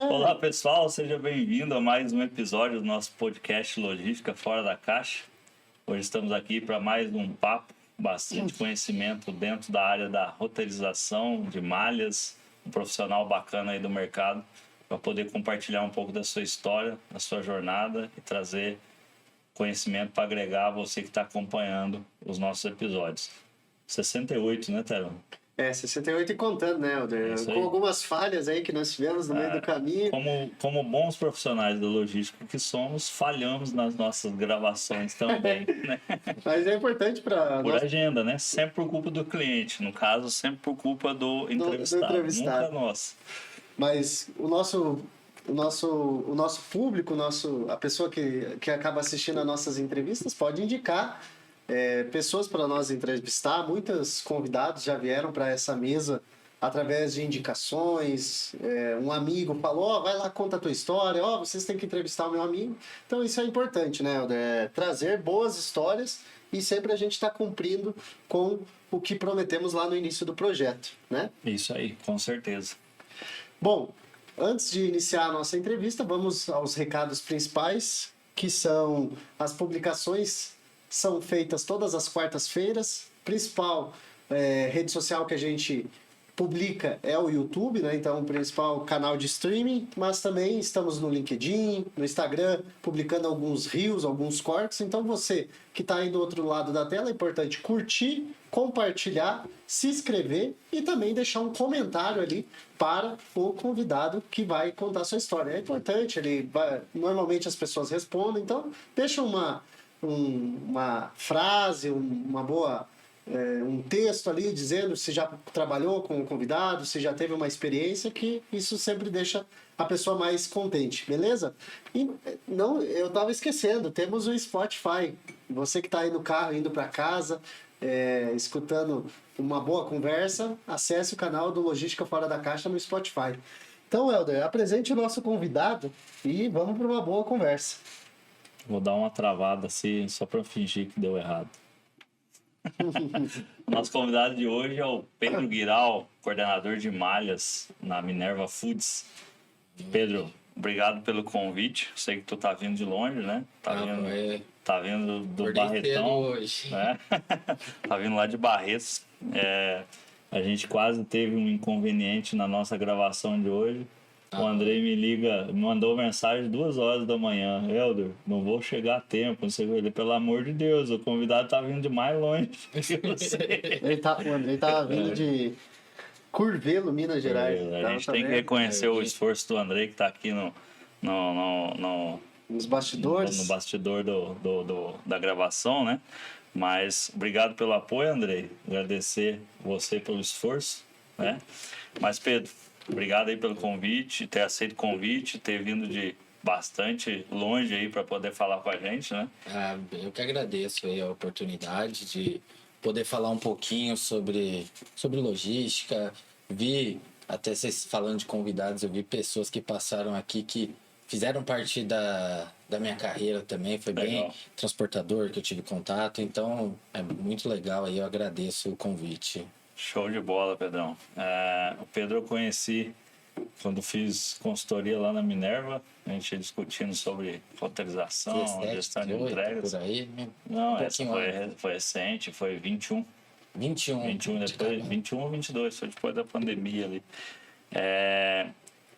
Olá pessoal, seja bem-vindo a mais um episódio do nosso podcast Logística Fora da Caixa. Hoje estamos aqui para mais um papo, bastante conhecimento dentro da área da roteirização, de malhas, um profissional bacana aí do mercado, para poder compartilhar um pouco da sua história, da sua jornada e trazer conhecimento para agregar a você que está acompanhando os nossos episódios. 68, né, Terão? 68 e contando, né, Helder? Com algumas falhas aí que nós tivemos no meio do caminho. Como bons profissionais da logística que somos, falhamos nas nossas gravações também, né? Mas é importante para Por agenda, né? Sempre por culpa do cliente. No caso, sempre por culpa do entrevistado. Nunca nossa. Mas o nosso público, a pessoa que acaba assistindo as nossas entrevistas pode indicar pessoas para nós entrevistar. Muitos convidados já vieram para essa mesa através de indicações. Um amigo falou, vai lá, conta a tua história, vocês têm que entrevistar o meu amigo. Então isso é importante, né, Helder? Trazer boas histórias e sempre a gente está cumprindo com o que prometemos lá no início do projeto, né? Isso aí, com certeza. Bom, antes de iniciar a nossa entrevista, vamos aos recados principais, que são as publicações são feitas todas as quartas-feiras. Principal rede social que a gente publica é o YouTube, né? Então, o principal canal de streaming, mas também estamos no LinkedIn, no Instagram, publicando alguns reels, alguns cortes. Então, você que está aí do outro lado da tela, é importante curtir, compartilhar, se inscrever e também deixar um comentário ali para o convidado que vai contar a sua história. É importante, normalmente as pessoas respondem, então deixa uma frase, um texto ali dizendo se já trabalhou com o convidado, se já teve uma experiência, que isso sempre deixa a pessoa mais contente, beleza? E não, eu estava esquecendo, temos o Spotify. Você que está aí no carro, indo para casa, escutando uma boa conversa, acesse o canal do Logística Fora da Caixa no Spotify. Então, Helder, apresente o nosso convidado e vamos para uma boa conversa. Vou dar uma travada assim, só para fingir que deu errado. Nosso convidado de hoje é o Pedro Guiral, coordenador de malhas na Minerva Foods. Pedro, obrigado pelo convite. Sei que tu tá vindo de longe, né? Tá vindo do Barretão. Hoje. Né? Tá vindo lá de Barretos. A gente quase teve um inconveniente na nossa gravação de hoje. O Andrei me liga, me mandou mensagem 2 horas da manhã. Helder, não vou chegar a tempo. Não sei o que. Ele, pelo amor de Deus, o convidado tá vindo de mais longe que você. O Andrei tá vindo de Curvelo, Minas Gerais. A gente tem que reconhecer o esforço do Andrei, que tá aqui nos bastidores. No bastidor da gravação, né? Mas obrigado pelo apoio, Andrei. Agradecer você pelo esforço, né? Mas, Pedro, obrigado aí pelo convite, ter aceito o convite, ter vindo de bastante longe aí para poder falar com a gente, né? Eu que agradeço aí a oportunidade de poder falar um pouquinho sobre logística. Vi, até vocês falando de convidados, eu vi pessoas que passaram aqui que fizeram parte da minha carreira também. Foi legal. Bem transportador que eu tive contato, então é muito legal aí, eu agradeço o convite. Show de bola, Pedrão. O Pedro eu conheci quando fiz consultoria lá na Minerva, a gente ia discutindo sobre roteirização, 17, gestão de 18, entregas. Por aí, né? Não, essa foi recente, foi 21. 21 depois, 21 ou 22, foi depois da pandemia ali.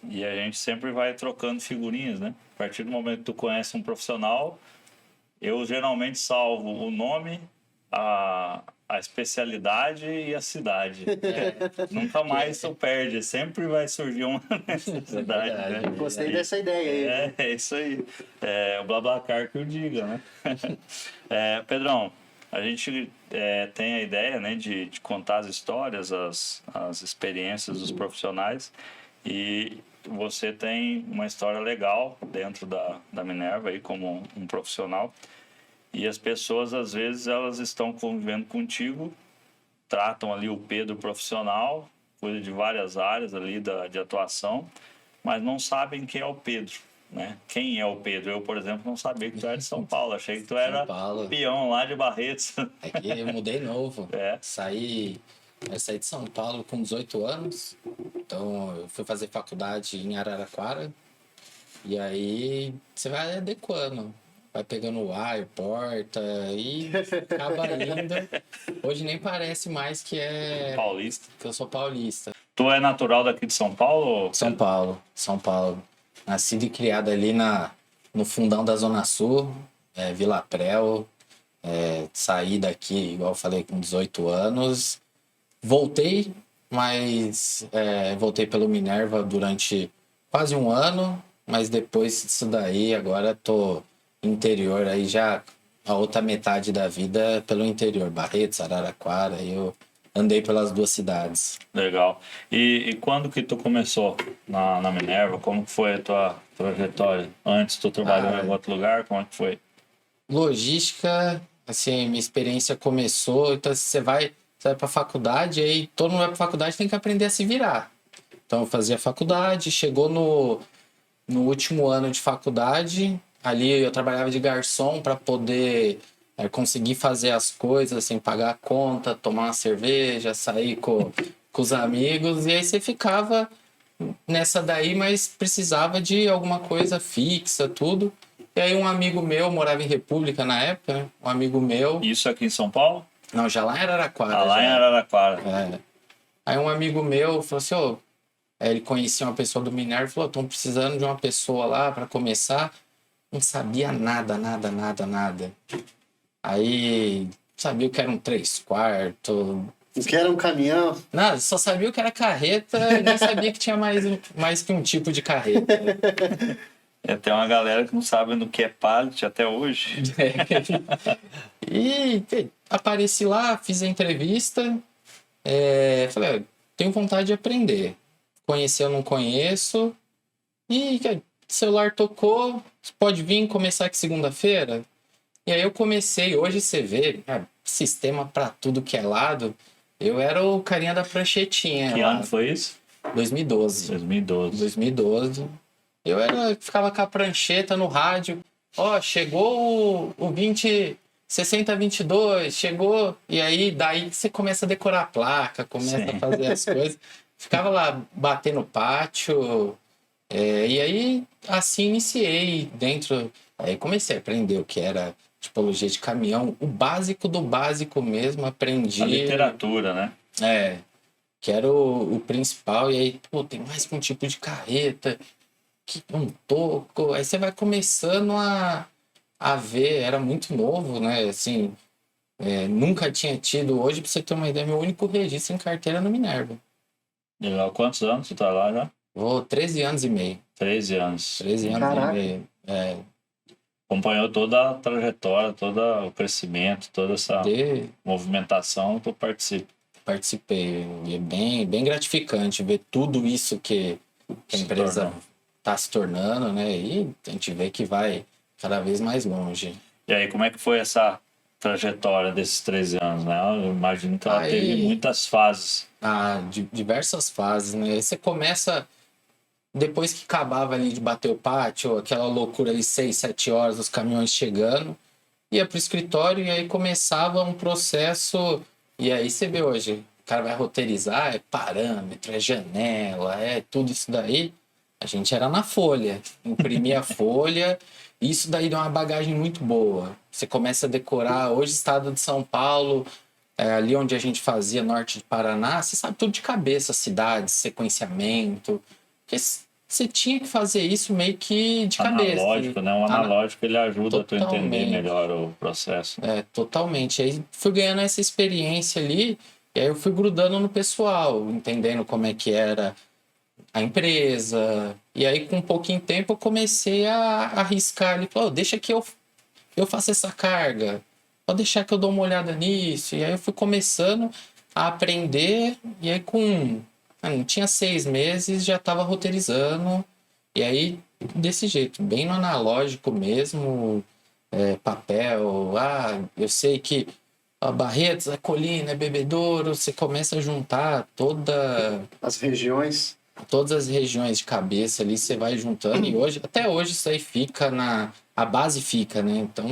E a gente sempre vai trocando figurinhas, né? A partir do momento que tu conhece um profissional, eu geralmente salvo o nome, a especialidade e a cidade. Nunca mais tu perde, sempre vai surgir uma necessidade. Né? Gostei dessa ideia aí. É isso aí. O BlaBlaCar que eu diga, né? Pedrão, a gente tem a ideia, né, de contar as histórias, as experiências dos profissionais, e você tem uma história legal dentro da Minerva aí como um profissional. E as pessoas, às vezes, elas estão convivendo contigo, tratam ali o Pedro profissional, cuida de várias áreas ali de atuação, mas não sabem quem é o Pedro, né? Quem é o Pedro? Eu, por exemplo, não sabia que tu era de São Paulo. Achei que tu era peão lá de Barretos. Aqui eu mudei novo. Saí Eu saí de São Paulo com 18 anos, então eu fui fazer faculdade em Araraquara, e aí você vai adequando, vai pegando o ar, porta, e acaba indo. Hoje nem parece mais Paulista. que eu sou paulista. Tu é natural daqui de São Paulo? São Paulo, São Paulo. Nascido e criado ali no fundão da Zona Sul, Vila Prel. Saí daqui, igual eu falei, com 18 anos. Voltei, mas voltei pelo Minerva durante quase um ano, mas depois disso daí, agora tô interior, aí já a outra metade da vida pelo interior, Barretos, Araraquara, eu andei pelas duas cidades. Legal. E quando que tu começou na Minerva? Como que foi a tua trajetória? Antes tu trabalhou em outro lugar? Como é que foi? Logística, assim, minha experiência começou, então você vai para faculdade, aí todo mundo vai para faculdade tem que aprender a se virar. Então eu fazia faculdade, chegou no último ano de faculdade, ali eu trabalhava de garçom para poder conseguir fazer as coisas, assim, pagar a conta, tomar uma cerveja, sair com os amigos, e aí você ficava nessa daí, mas precisava de alguma coisa fixa, tudo. E aí um amigo meu, morava em República na época, né? Um amigo meu... Isso aqui em São Paulo? Não, já lá em Araraquara. Lá em Araraquara. Aí um amigo meu falou assim, ele conhecia uma pessoa do Minerva e falou, estão precisando de uma pessoa lá para começar. Não sabia nada. Aí sabia que era um 3/4. O que era um caminhão? Nada, só sabia o que era carreta e nem sabia que tinha mais que um tipo de carreta. Tem uma galera que não sabe no que é pallet até hoje. E apareci lá, fiz a entrevista, falei, tenho vontade de aprender. Conhecer eu não conheço. E o celular tocou, pode vir começar aqui segunda-feira? E aí eu comecei, hoje você vê, sistema para tudo que é lado. Eu era o carinha da pranchetinha. Que ano foi isso? 2012. 2012. Eu ficava com a prancheta no rádio. Chegou o 6022, chegou. E aí, daí você começa a decorar a placa, começa a fazer as coisas. Ficava lá batendo pátio. E aí, assim, iniciei dentro. Aí comecei a aprender o que era tipologia de caminhão. O básico do básico mesmo, aprendi. A literatura, né? Que era o principal. E aí, tem mais que um tipo de carreta. Um toco, aí você vai começando a ver, era muito novo, né, assim, nunca tinha tido, hoje pra você ter uma ideia, meu único registro em carteira no Minerva. Legal, quantos anos você tá lá já? Vou 13 anos e meio. 13 anos. 13 anos Caraca. e meio, Acompanhou toda a trajetória, todo o crescimento, toda essa movimentação, tu participa. Participei, e é bem gratificante ver tudo isso que a empresa está se tornando, né? E a gente vê que vai cada vez mais longe. E aí, como é que foi essa trajetória desses 13 anos, né? Eu imagino que ela teve muitas fases. Diversas fases, né? Aí você começa, depois que acabava ali de bater o pátio, aquela loucura ali, 6, 7 horas, os caminhões chegando, ia pro escritório e aí começava um processo, e aí você vê hoje, o cara vai roteirizar, parâmetro, janela, tudo isso daí. A gente era na folha, imprimia a folha, e isso daí deu uma bagagem muito boa. Você começa a decorar, hoje estado de São Paulo, ali onde a gente fazia norte de Paraná, você sabe tudo de cabeça, cidades, sequenciamento, porque você tinha que fazer isso meio que de cabeça. Analógico, né? O analógico ele ajuda a tu entender melhor o processo. Totalmente. Aí fui ganhando essa experiência ali, e aí eu fui grudando no pessoal, entendendo como é que era a empresa. E aí, com um pouquinho de tempo, eu comecei a arriscar ali. Deixa que eu faço essa carga. Pode deixar que eu dou uma olhada nisso. E aí eu fui começando a aprender. E aí, não tinha 6 meses, já estava roteirizando. E aí, desse jeito, bem no analógico mesmo. Papel. Eu sei que Barretos, é Colina, é Bebedouro. Você começa a juntar as regiões. Todas as regiões de cabeça ali, você vai juntando. E até hoje isso aí fica a base fica, né? Então,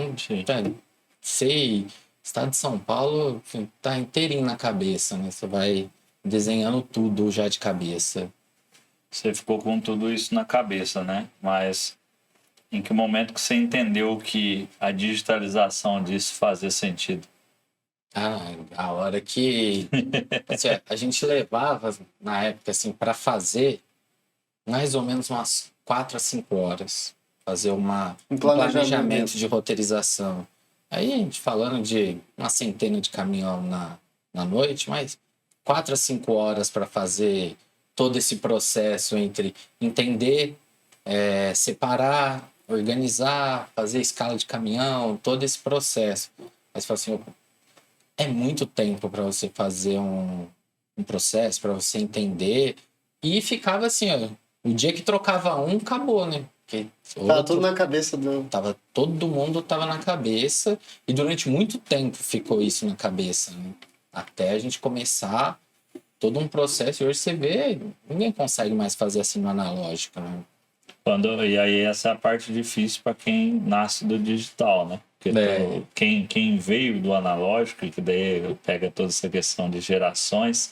sei Estado de São Paulo tá inteirinho na cabeça, né? Você vai desenhando tudo já de cabeça. Você ficou com tudo isso na cabeça, né? Mas em que momento que você entendeu que a digitalização disso fazia sentido? A hora que assim, a gente levava na época assim para fazer mais ou menos umas 4 a 5 horas fazer um planejamento de roteirização. Aí a gente falando de uma centena de caminhão na noite, mas 4 a 5 horas para fazer todo esse processo entre entender, separar, organizar, fazer escala de caminhão, todo esse processo. Aí você fala assim, é muito tempo para você fazer um processo, para você entender. E ficava assim, ó, o dia que trocava um, acabou, né? Porque Tava tudo na cabeça do... Todo mundo tava na cabeça e durante muito tempo ficou isso na cabeça, né? Até a gente começar todo um processo. E hoje você vê, ninguém consegue mais fazer assim no analógico, né? E aí essa é a parte difícil para quem nasce do digital, né? Porque quem veio do analógico, e que daí pega toda essa questão de gerações,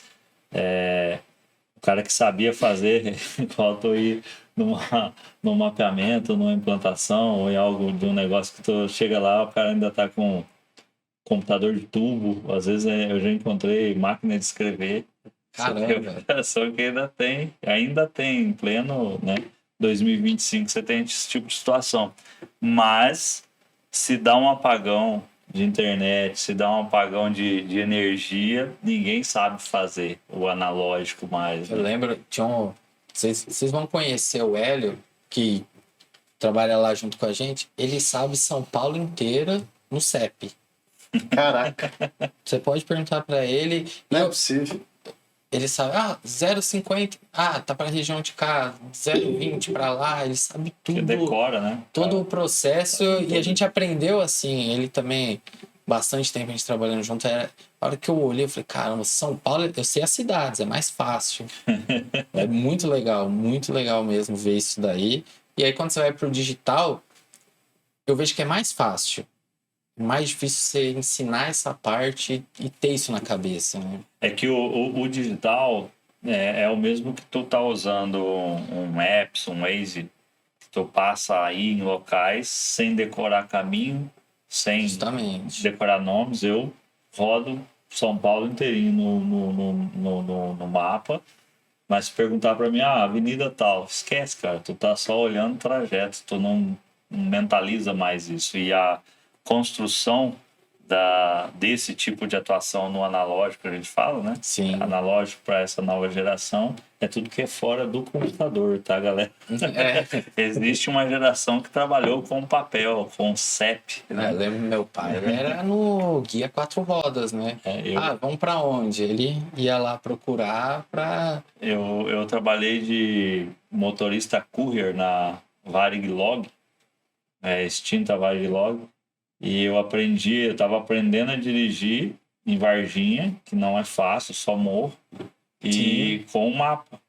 o cara que sabia fazer, faltou ir num mapeamento, numa implantação, ou em algo de um negócio que tu chega lá, o cara ainda tá com computador de tubo, às vezes eu já encontrei máquina de escrever. Caramba! Só que ainda tem em pleno, né, 2025 você tem esse tipo de situação. Mas se dá um apagão de internet, se dá um apagão de energia, ninguém sabe fazer o analógico mais. Eu lembro, vocês vão conhecer o Hélio, que trabalha lá junto com a gente, ele sabe São Paulo inteira no CEP. Caraca. Você pode perguntar para ele. Não é possível. Ele sabe, 0,50, tá para a região de cá, 0,20 para lá, ele sabe tudo. Você decora, né? Todo o processo, e a gente aprendeu assim, ele também, bastante tempo a gente trabalhando junto, a hora que eu olhei, eu falei, caramba, São Paulo, eu sei as cidades, é mais fácil. É muito legal mesmo ver isso daí. E aí quando você vai pro digital, eu vejo que é mais fácil. Mais difícil você ensinar essa parte e ter isso na cabeça, né? É que o digital é o mesmo que tu tá usando um Maps, um Waze, que tu passa aí em locais sem decorar caminho, sem Justamente. decorar nomes. Eu rodo São Paulo inteirinho no mapa, mas se perguntar para mim, avenida tal, esquece, cara, tu tá só olhando o trajeto, tu não mentaliza mais isso. E a construção desse tipo de atuação no analógico, a gente fala, né? Sim. Analógico para essa nova geração é tudo que é fora do computador, tá, galera? Existe uma geração que trabalhou com papel, com CEP. Né? Eu lembro meu pai, ele era no guia 4 rodas, né? Vamos para onde? Ele ia lá procurar para... Eu trabalhei de motorista courier na Varig Log, extinta Varig Log. E eu estava aprendendo a dirigir em Varginha, que não é fácil, só morro, e com o mapa.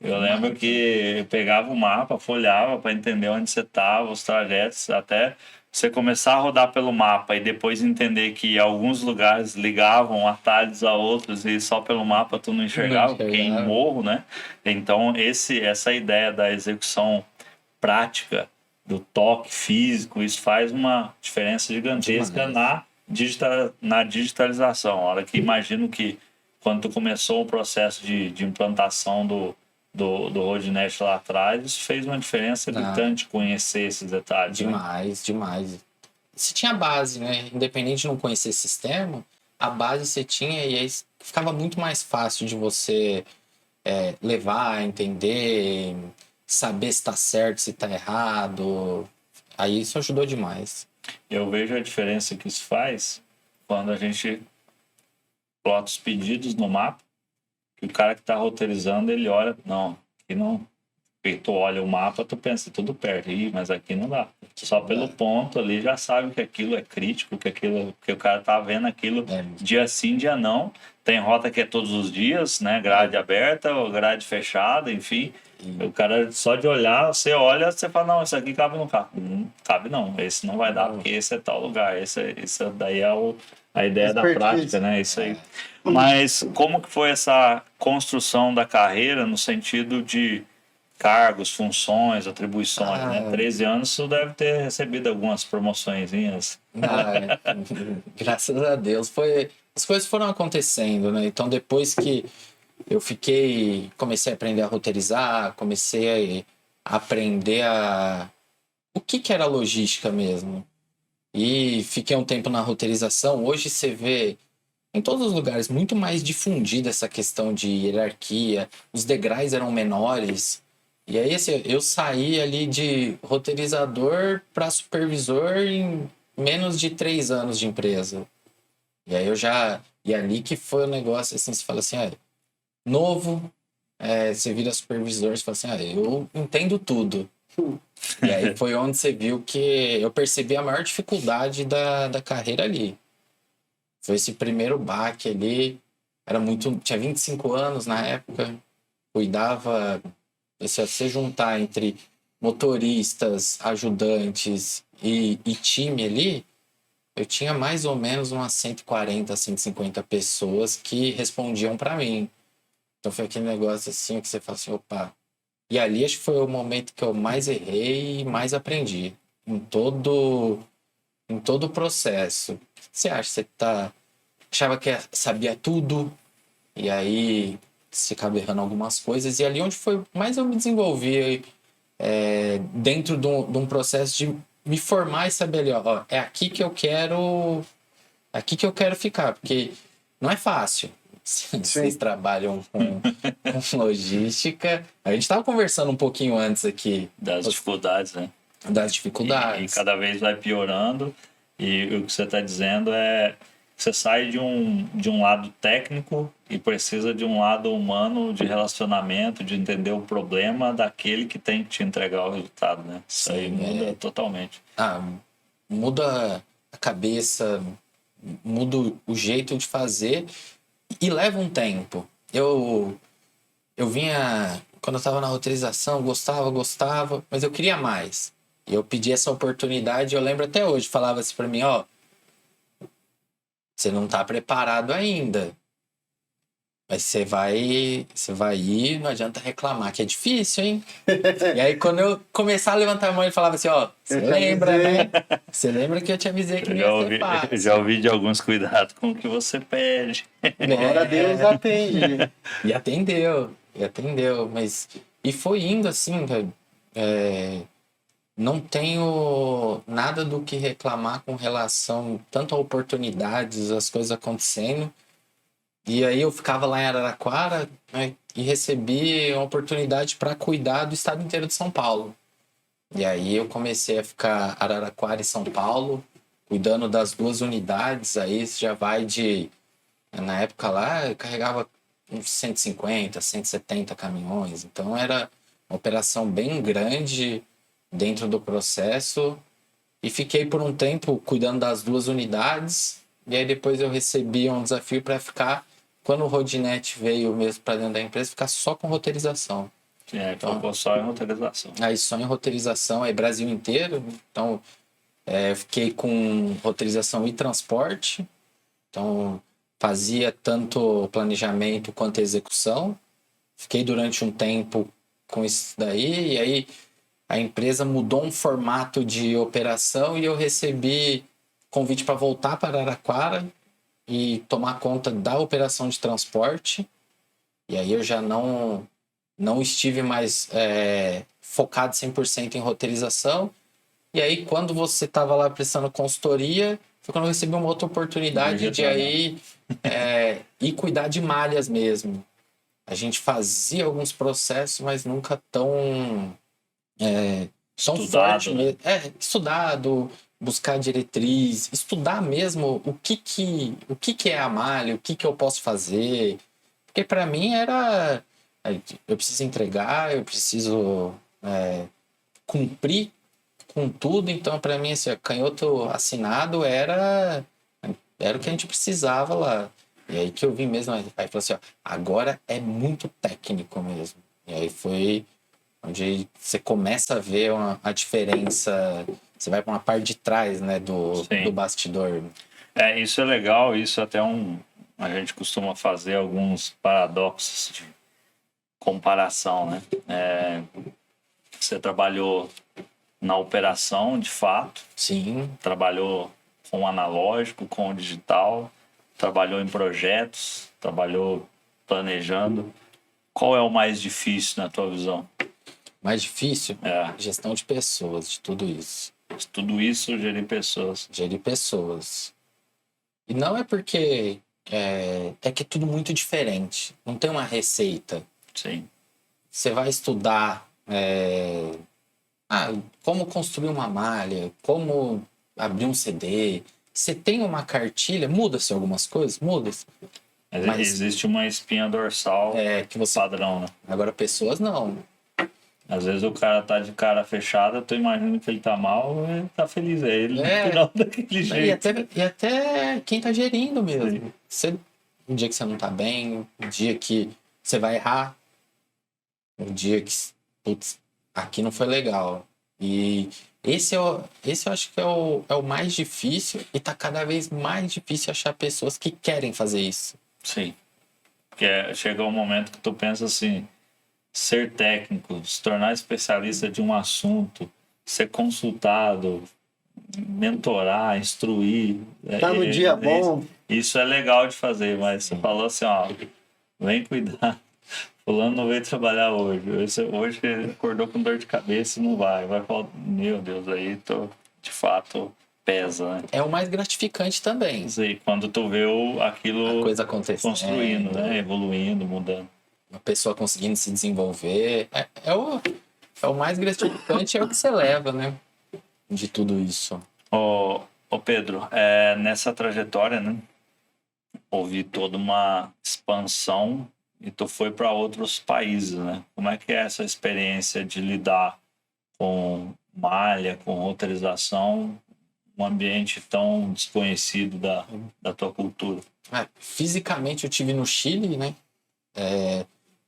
Eu lembro que eu pegava o mapa, folhava para entender onde você estava, os trajetos, até você começar a rodar pelo mapa e depois entender que alguns lugares ligavam atalhos a outros e só pelo mapa tu não enxergava, porque em morro, né? Então, essa ideia da execução prática, do toque físico, isso faz uma diferença gigantesca na digitalização. A hora que imagino que quando tu começou o processo de implantação do RoadNet lá atrás, isso fez uma diferença gritante conhecer esses detalhes. Demais. Você tinha a base, né? Independente de não conhecer esse sistema, a base você tinha e aí ficava muito mais fácil de você levar, entender, saber se está certo, se está errado. Aí isso ajudou demais. Eu vejo a diferença que isso faz quando a gente plota os pedidos no mapa, que o cara que está roteirizando, ele olha, não, aqui não. E tu olha o mapa, tu pensa, tudo perto, mas aqui não dá. Só pelo ponto ali já sabe que aquilo é crítico, que o cara tá vendo aquilo dia sim, dia não. Tem rota que é todos os dias, né? Grade aberta ou grade fechada, enfim. O cara, só de olhar, você olha, você fala, não, isso aqui cabe no carro. Cabe não, esse não vai dar, porque esse é tal lugar. Esse daí é a ideia da Expertise. prática, né? Isso aí. Mas como que foi essa construção da carreira no sentido de cargos, funções, atribuições, né? 13 anos, você deve ter recebido algumas promoçõezinhas. Graças a Deus. As coisas foram acontecendo, né? Então, depois que eu comecei a aprender a roteirizar, comecei a aprender o que era logística mesmo. E fiquei um tempo na roteirização. Hoje você vê em todos os lugares muito mais difundida essa questão de hierarquia. Os degraus eram menores. E aí, assim, eu saí ali de roteirizador para supervisor em menos de 3 anos de empresa. E aí E ali que foi o negócio, assim, você fala assim, novo, você vira supervisor, você fala assim, eu entendo tudo. E aí foi onde você viu que eu percebi a maior dificuldade da carreira ali. Foi esse primeiro baque ali, tinha 25 anos na época, cuidava, se você juntar entre motoristas, ajudantes e time ali, eu tinha mais ou menos umas 140, 150 pessoas que respondiam para mim. Então foi aquele negócio assim que você fala assim, opa. E ali acho que foi o momento que eu mais errei e mais aprendi. Em todo o processo. O que você acha? Você achava que sabia tudo, e aí você acaba errando algumas coisas. E ali onde foi mais eu me desenvolvi dentro de um processo de me formar e saber ali, ó, é aqui que eu quero ficar, porque não é fácil. Vocês trabalham com logística. A gente estava conversando um pouquinho antes aqui. Das dificuldades, né? Das dificuldades. E cada vez vai piorando. E o que você está dizendo é que você sai de um lado técnico e precisa de um lado humano, de relacionamento, de entender o problema daquele que tem que te entregar o resultado, né? Isso aí muda totalmente. Muda a cabeça, muda o jeito de fazer e leva um tempo. Eu vinha, quando eu estava na roteirização, gostava, mas eu queria mais. E eu pedi essa oportunidade, eu lembro até hoje, falava assim para mim, ó, você não está preparado ainda. Mas você vai ir, não adianta reclamar, que é difícil, hein? E aí, quando eu começar a levantar a mão, ele falava assim, ó, você lembra, né? Você lembra que eu te avisei que não ia ser fácil. Já ouvi de alguns cuidados com o que você pede. Glória a Deus atende. E atendeu. Mas... E foi indo assim, não tenho nada do que reclamar com relação tanto a oportunidades, as coisas acontecendo. E aí eu ficava lá em Araraquara, né, e recebi uma oportunidade para cuidar do estado inteiro de São Paulo. E aí eu comecei a ficar Araraquara e São Paulo, cuidando das 2 unidades. Aí já vai na época lá, eu carregava uns 150, 170 caminhões. Então era uma operação bem grande dentro do processo. E fiquei por um tempo cuidando das 2 unidades. E aí depois eu recebi um desafio para ficar, quando o Rodinete veio mesmo para dentro da empresa, ficar só com roteirização. Focou só em roteirização. Aí só em roteirização, aí Brasil inteiro. Então, fiquei com roteirização e transporte. Então, fazia tanto planejamento quanto execução. Fiquei durante um tempo com isso daí. E aí a empresa mudou um formato de operação e eu recebi convite para voltar para Araraquara e tomar conta da operação de transporte. E aí eu já não estive mais focado 100% em roteirização. E aí quando você estava lá prestando consultoria, foi quando eu recebi uma outra oportunidade de aí ir cuidar de malhas mesmo. A gente fazia alguns processos, mas nunca tão forte mesmo. Estudado, buscar diretriz, estudar mesmo o que é a malha, o que eu posso fazer. Porque para mim era, eu preciso entregar, eu preciso cumprir com tudo. Então para mim esse canhoto assinado era o que a gente precisava lá. E aí que eu vim mesmo, aí falou assim, ó, agora é muito técnico mesmo. E aí foi onde você começa a ver a diferença, você vai para uma parte de trás, né, do bastidor. Isso é legal, isso até a gente costuma fazer alguns paradoxos de comparação, né? Você trabalhou na operação, de fato, Sim, trabalhou com o analógico, com o digital, trabalhou em projetos, trabalhou planejando. Qual é o mais difícil na tua visão? mais difícil, gestão de pessoas, de tudo isso. Tudo isso, gerir pessoas. Gerir pessoas. E não é porque é que é tudo muito diferente. Não tem uma receita. Sim. Você vai estudar como construir uma malha, como abrir um CD. Você tem uma cartilha, muda-se algumas coisas, muda-se. Mas existe uma espinha dorsal que você... padrão, né? Agora, pessoas não. Às vezes o cara tá de cara fechada, tu imagina que ele tá mal e tá feliz. É ele no final daquele jeito. E até quem tá gerindo mesmo. Um dia que você não tá bem, um dia que você vai errar, um dia que, putz, aqui não foi legal. E esse eu acho que é o mais difícil, e tá cada vez mais difícil achar pessoas que querem fazer isso. Sim. Porque chega um momento que tu pensa assim, ser técnico, se tornar especialista de um assunto, ser consultado, mentorar, instruir. Tá no dia bom. Isso é legal de fazer, mas você falou assim, ó, vem cuidar. Fulano não veio trabalhar hoje. Hoje acordou com dor de cabeça e não vai. Vai falar, meu Deus, aí de fato pesa, né? É o mais gratificante também. Sim, quando tu vê aquilo a coisa acontecendo, construindo, né? Evoluindo, mudando. A pessoa conseguindo se desenvolver. É o mais gratificante, é o que você leva, né? De tudo isso. Ô Pedro, nessa trajetória, né? Houve toda uma expansão e tu foi para outros países, né? Como é que é essa experiência de lidar com malha, com roteirização, um ambiente tão desconhecido da tua cultura? Fisicamente eu tive no Chile, né?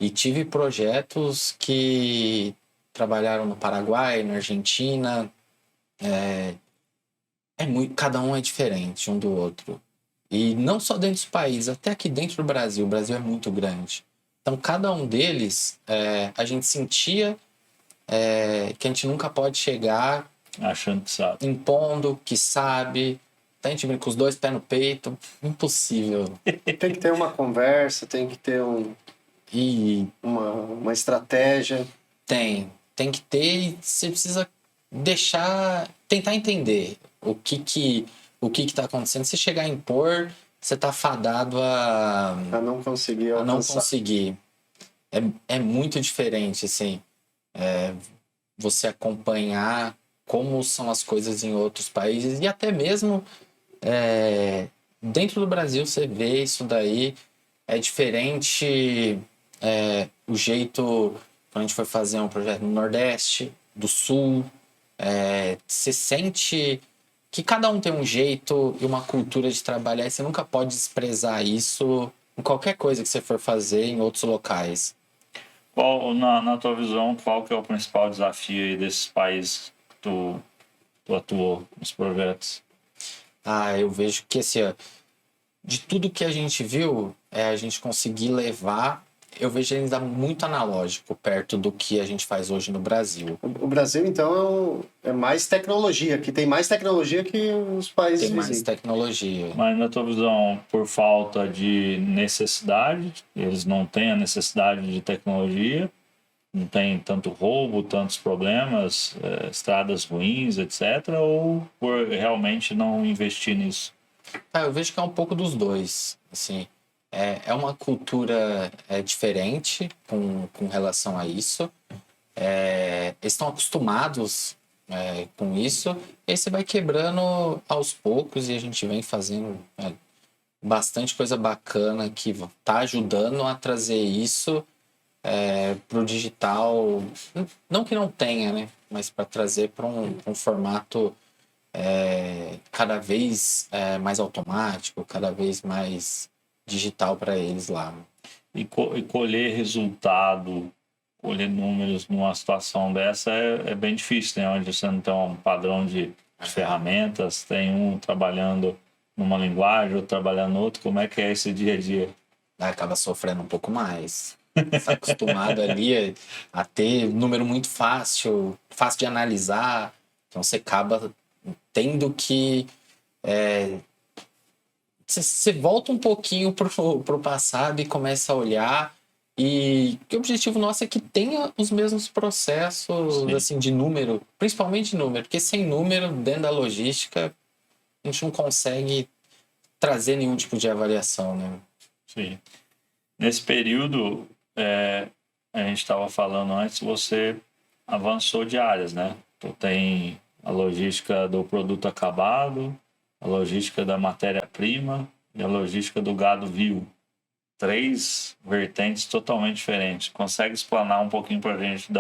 E tive projetos que trabalharam no Paraguai, na Argentina. Cada um é diferente um do outro. E não só dentro dos países, até aqui dentro do Brasil. O Brasil é muito grande. Então, cada um deles, a gente sentia que a gente nunca pode chegar achando que sabe, impondo que sabe. A gente vem com os dois pés no peito. Impossível. Tem que ter uma conversa, tem que ter uma estratégia. Tem que ter, e você precisa tentar entender o que está acontecendo. Se chegar a impor, você está fadado a não conseguir alcançar. A não conseguir. É muito diferente, assim, você acompanhar como são as coisas em outros países, e até mesmo dentro do Brasil você vê isso daí. É diferente o jeito, quando a gente foi fazer um projeto no Nordeste, do Sul, você sente que cada um tem um jeito e uma cultura de trabalhar, e você nunca pode desprezar isso em qualquer coisa que você for fazer em outros locais. Na tua visão, qual que é o principal desafio aí desses países que tu atuou nos projetos? Eu vejo que de tudo que a gente viu, a gente conseguir levar, eu vejo ainda muito analógico perto do que a gente faz hoje no Brasil. O Brasil, então, é mais tecnologia, que tem mais tecnologia que os países vizinhos. Tem mais tecnologia. Mas na tua visão, por falta de necessidade, eles não têm a necessidade de tecnologia, não tem tanto roubo, tantos problemas, estradas ruins, etc., ou por realmente não investir nisso? Eu vejo que é um pouco dos dois, assim. É uma cultura diferente com relação a isso. Eles estão acostumados com isso. E aí você vai quebrando aos poucos, e a gente vem fazendo bastante coisa bacana que está ajudando a trazer isso para o digital. Não que não tenha, né? Mas para trazer para um formato cada vez mais automático, cada vez mais digital para eles lá. E colher resultado, colher números numa situação dessa é bem difícil, né? Onde você não tem um padrão de ferramentas, tem um trabalhando numa linguagem, outro trabalhando em outra? Como é que é esse dia a dia? Acaba sofrendo um pouco mais. Está acostumado ali a ter número muito fácil de analisar. Então você acaba tendo que você volta um pouquinho pro passado e começa a olhar. E o objetivo nosso é que tenha os mesmos processos assim, de número, principalmente de número, porque sem número, dentro da logística, a gente não consegue trazer nenhum tipo de avaliação, né? Sim. Nesse período, a gente estava falando antes, você avançou de áreas, né? Tu tem a logística do produto acabado, a logística da matéria-prima e a logística do gado vivo. 3 vertentes totalmente diferentes. Consegue explanar um pouquinho para a gente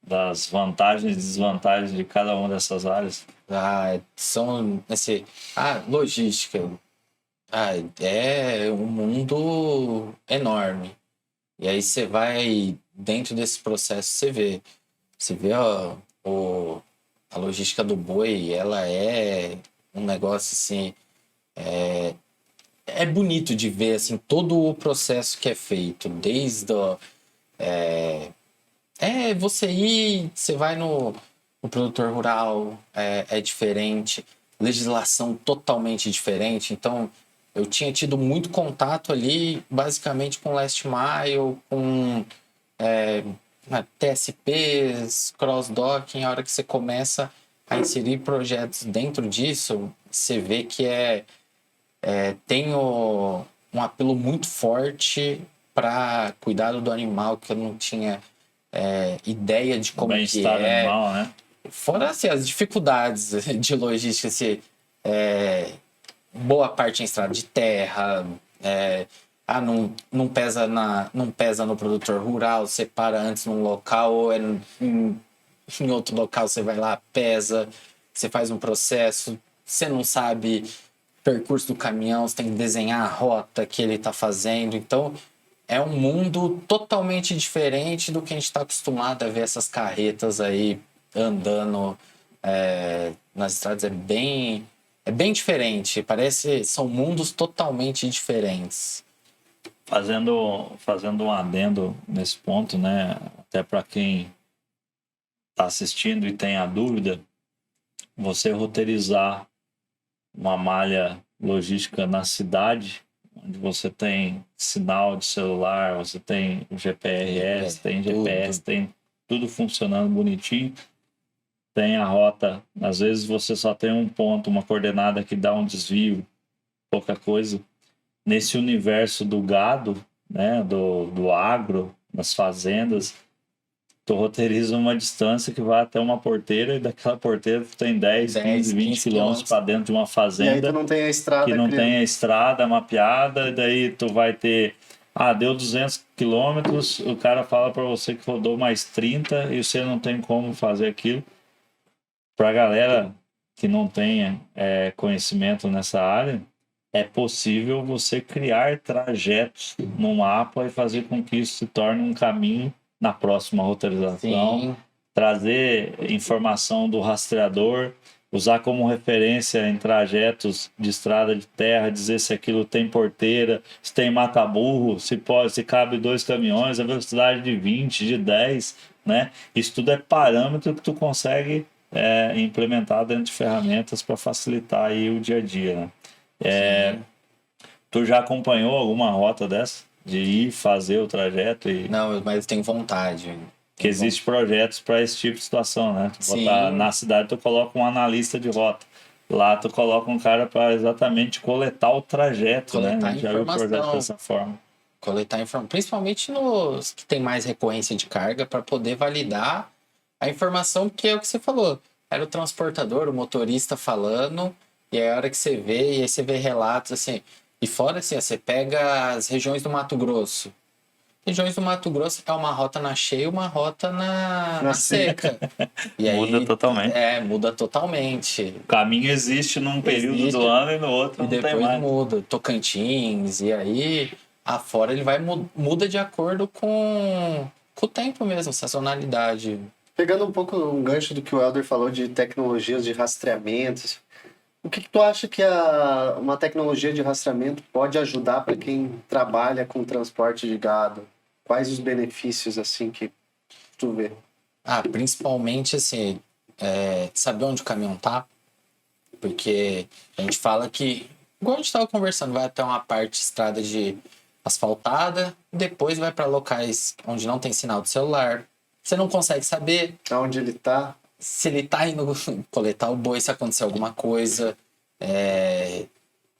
das vantagens e desvantagens de cada uma dessas áreas? São assim, logística. É um mundo enorme. E aí você vai dentro desse processo, você vê a logística do boi, ela é um negócio assim, é bonito de ver assim todo o processo que é feito, desde você vai no produtor rural, é diferente, legislação totalmente diferente. Então eu tinha tido muito contato ali, basicamente com last mile, com TSPs, cross-docking. A hora que você começa a inserir projetos dentro disso, você vê que tem um apelo muito forte para cuidado do animal, que eu não tinha ideia de como que Bem-estar animal, né? Fora assim, as dificuldades de logística, assim, boa parte em estrada de terra, não pesa no produtor rural, você para antes num local, ou em outro local você vai lá, pesa, você faz um processo, você não sabe o percurso do caminhão, você tem que desenhar a rota que ele está fazendo. Então, é um mundo totalmente diferente do que a gente está acostumado a ver essas carretas aí andando nas estradas. É bem diferente. São mundos totalmente diferentes. Fazendo um adendo nesse ponto, né? Até para quem está assistindo e tem a dúvida, você roteirizar uma malha logística na cidade, onde você tem sinal de celular, você tem GPRS, tem GPS, tem tudo funcionando bonitinho, tem a rota, às vezes você só tem um ponto, uma coordenada que dá um desvio, pouca coisa. Nesse universo do gado, né, do agro, das fazendas, tu roteiriza uma distância que vai até uma porteira, e daquela porteira tu tem 10, 15, 20 quilômetros para dentro de uma fazenda. E aí tu não tem a estrada que não tem a estrada mapeada, e daí tu vai ter... deu 200 quilômetros, o cara fala para você que rodou mais 30 e você não tem como fazer aquilo. Pra galera que não tenha conhecimento nessa área, é possível você criar trajetos no mapa e fazer com que isso se torne um caminho na próxima roteirização. Sim. Trazer informação do rastreador, usar como referência em trajetos de estrada de terra, dizer se aquilo tem porteira, se tem mata-burro, se cabe 2 caminhões, a velocidade de 20, de 10, né? Isso tudo é parâmetro que tu consegue implementar dentro de ferramentas para facilitar aí o dia a dia, né? Tu já acompanhou alguma rota dessa? De ir fazer o trajeto? Não, mas tenho vontade. Que existem projetos para esse tipo de situação, né? Tu botar, na cidade tu coloca um analista de rota. Lá tu coloca um cara para exatamente coletar o trajeto, né? Já viu o projeto dessa forma. Coletar informação, principalmente nos que tem mais recorrência de carga, para poder validar a informação, que é o que você falou. Era o transportador, o motorista falando, e aí a hora que você vê, e aí você vê relatos assim. E fora assim, você pega as regiões do Mato Grosso. Regiões do Mato Grosso é uma rota na cheia e uma rota na seca. E aí, muda totalmente. Muda totalmente. O caminho existe num período do ano e no outro e não tem mais. E depois muda. Tocantins, e aí afora ele muda de acordo com o tempo mesmo, sazonalidade. Pegando um pouco um gancho do que o Helder falou de tecnologias de rastreamento, O que tu acha que uma tecnologia de rastreamento pode ajudar para quem trabalha com transporte de gado? Quais os benefícios assim que tu vê? Principalmente assim, saber onde o caminhão tá, porque a gente fala que, igual a gente estava conversando, vai até uma parte estrada de asfaltada, depois vai para locais onde não tem sinal de celular. Você não consegue saber Aonde ele tá? se ele tá indo coletar o boi, se acontecer alguma coisa.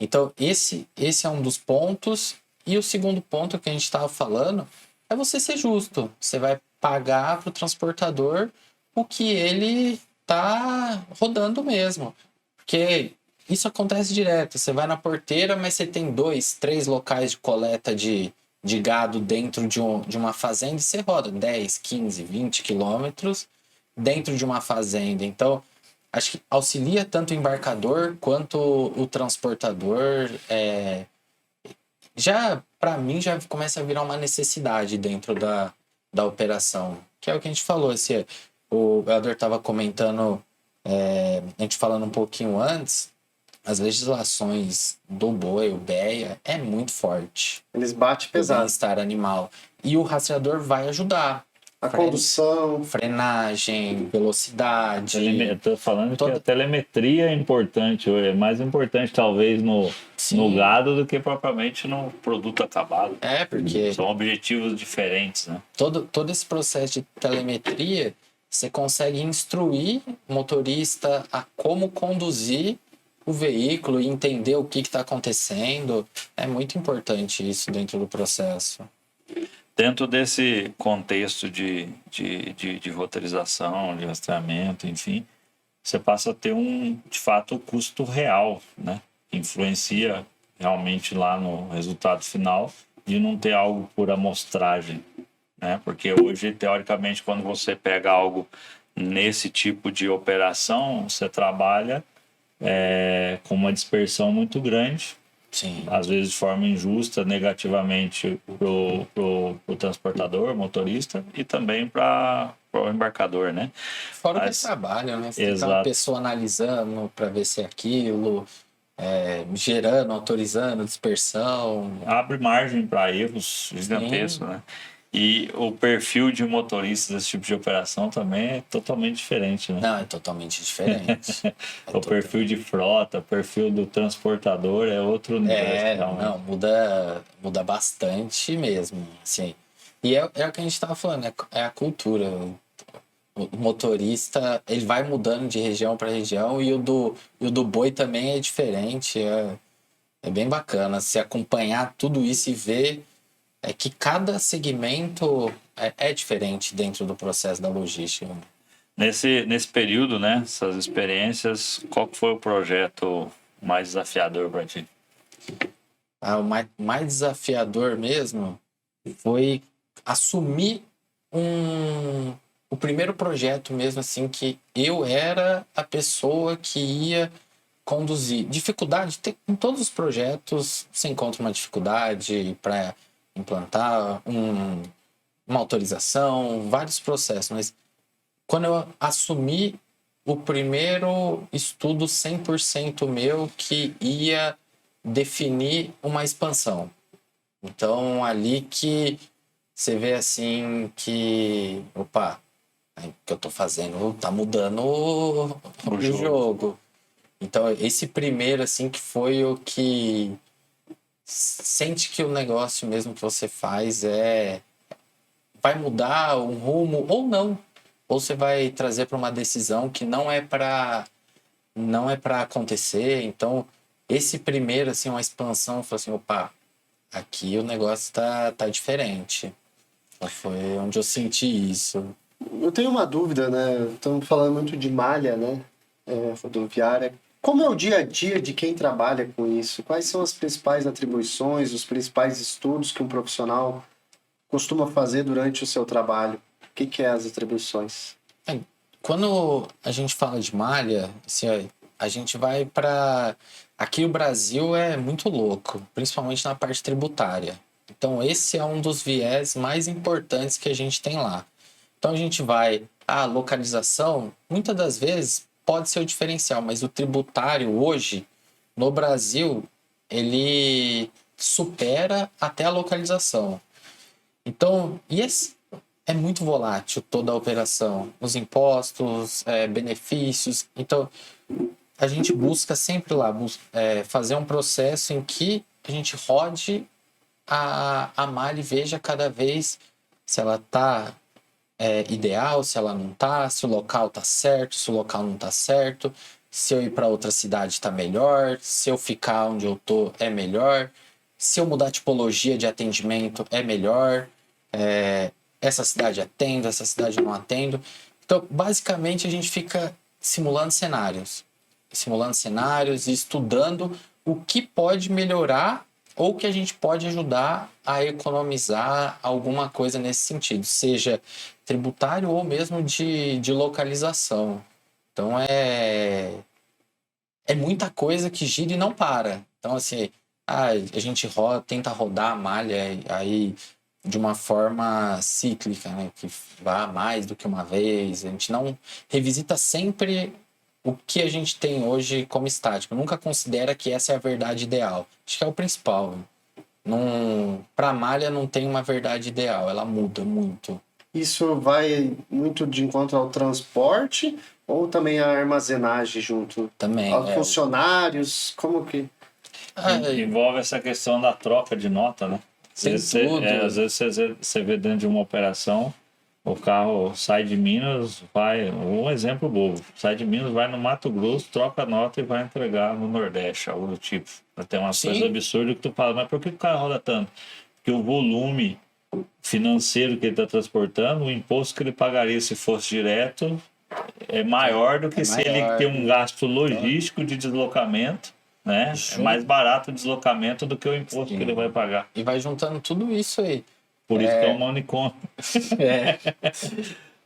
Então, esse é um dos pontos. E o segundo ponto que a gente estava falando é você ser justo. Você vai pagar para o transportador o que ele tá rodando mesmo. Porque isso acontece direto. Você vai na porteira, mas você tem 2, 3 locais de coleta de gado dentro de uma fazenda e você roda 10, 15, 20 quilômetros dentro de uma fazenda. Então, acho que auxilia tanto o embarcador quanto o transportador. Já, para mim, já começa a virar uma necessidade dentro da operação. Que é o que a gente falou. O Helder estava comentando, a gente falando um pouquinho antes, as legislações do boi, o BEA, é muito forte. Eles batem O pesado. bem-estar animal. E o rastreador vai ajudar. A condução. Frenagem, velocidade. Estou falando que a telemetria é importante, é mais importante talvez no gado do que propriamente no produto acabado. Porque são objetivos diferentes, né? Todo esse processo de telemetria, você consegue instruir o motorista a como conduzir o veículo e entender o que está acontecendo. É muito importante isso dentro do processo. Dentro desse contexto de roteirização, de rastreamento, enfim, você passa a ter de fato, o custo real, né? Que influencia realmente lá no resultado final de não ter algo por amostragem, né? Porque hoje, teoricamente, quando você pega algo nesse tipo de operação, você trabalha com uma dispersão muito grande. Sim. Às vezes de forma injusta, negativamente pro transportador, motorista, e também para o embarcador, né? Fora o trabalho, né? Você tem uma pessoa analisando para ver se é aquilo, gerando, autorizando, dispersão. Abre margem para erros gigantescos, né? E o perfil de motoristas desse tipo de operação também é totalmente diferente, né? Não, é totalmente diferente. Perfil de frota, perfil do transportador é outro universo. Não, muda bastante mesmo, assim. E é o que a gente estava falando, é a cultura. O motorista, ele vai mudando de região para região e o do boi também é diferente. É bem bacana se acompanhar tudo isso e ver que cada segmento é diferente dentro do processo da logística. Nesse período, né, essas experiências, qual foi o projeto mais desafiador para ti? O mais desafiador mesmo foi assumir o primeiro projeto mesmo, assim, que eu era a pessoa que ia conduzir. Dificuldade, em todos os projetos você encontra uma dificuldade para implantar uma autorização, vários processos, mas quando eu assumi o primeiro estudo 100% meu que ia definir uma expansão. Então, ali que você vê assim que, opa, o que eu tô fazendo tá mudando o jogo. Então, esse primeiro, assim, que foi o que sente que o negócio mesmo que você faz vai mudar um rumo ou não. Ou você vai trazer para uma decisão que não é para acontecer. Então, esse primeiro, assim, uma expansão, eu falei assim, opa, aqui o negócio tá diferente. Foi onde eu senti isso. Eu tenho uma dúvida, né? Estamos falando muito de malha, né? Rodoviária. Como é o dia a dia de quem trabalha com isso? Quais são as principais atribuições, os principais estudos que um profissional costuma fazer durante o seu trabalho? O que é as atribuições? Quando a gente fala de malha, assim, a gente vai para... Aqui o Brasil é muito louco, principalmente na parte tributária. Então, esse é um dos viés mais importantes que a gente tem lá. Então, a gente vai... A localização, muitas das vezes, pode ser o diferencial, mas o tributário hoje, no Brasil, ele supera até a localização. Então, é muito volátil toda a operação, os impostos, benefícios. Então, a gente busca sempre lá fazer um processo em que a gente rode a malha e veja cada vez se ela está ideal, se ela não está, se o local está certo, se o local não está certo, se eu ir para outra cidade está melhor, se eu ficar onde eu estou é melhor, se eu mudar a tipologia de atendimento é melhor, essa cidade atendo, essa cidade não atendo. Então, basicamente, a gente fica simulando cenários e estudando o que pode melhorar ou que a gente pode ajudar a economizar alguma coisa nesse sentido, seja tributário ou mesmo de localização. Então, é muita coisa que gira e não para. Então, assim, a gente tenta rodar a malha aí de uma forma cíclica, né? Que vá mais do que uma vez. A gente não revisita sempre o que a gente tem hoje como estático. Nunca considera que essa é a verdade ideal. Acho que é o principal. Para a malha não tem uma verdade ideal, ela muda muito. Isso vai muito de encontro ao transporte ou também a armazenagem junto? Também. Aos funcionários, como que... Envolve essa questão da troca de nota, né? Às vezes você vê dentro de uma operação, o carro sai de Minas, um exemplo bobo, sai de Minas, vai no Mato Grosso, troca a nota e vai entregar no Nordeste, algo do tipo. Tem umas coisas absurdas que tu fala, mas por que o carro roda tanto? Porque o volume financeiro que ele está transportando, o imposto que ele pagaria se fosse direto é maior do que se ele tem um gasto logístico de deslocamento, né? É mais barato o deslocamento do que o imposto que ele vai pagar. E vai juntando tudo isso aí. Por isso que é um manicômio.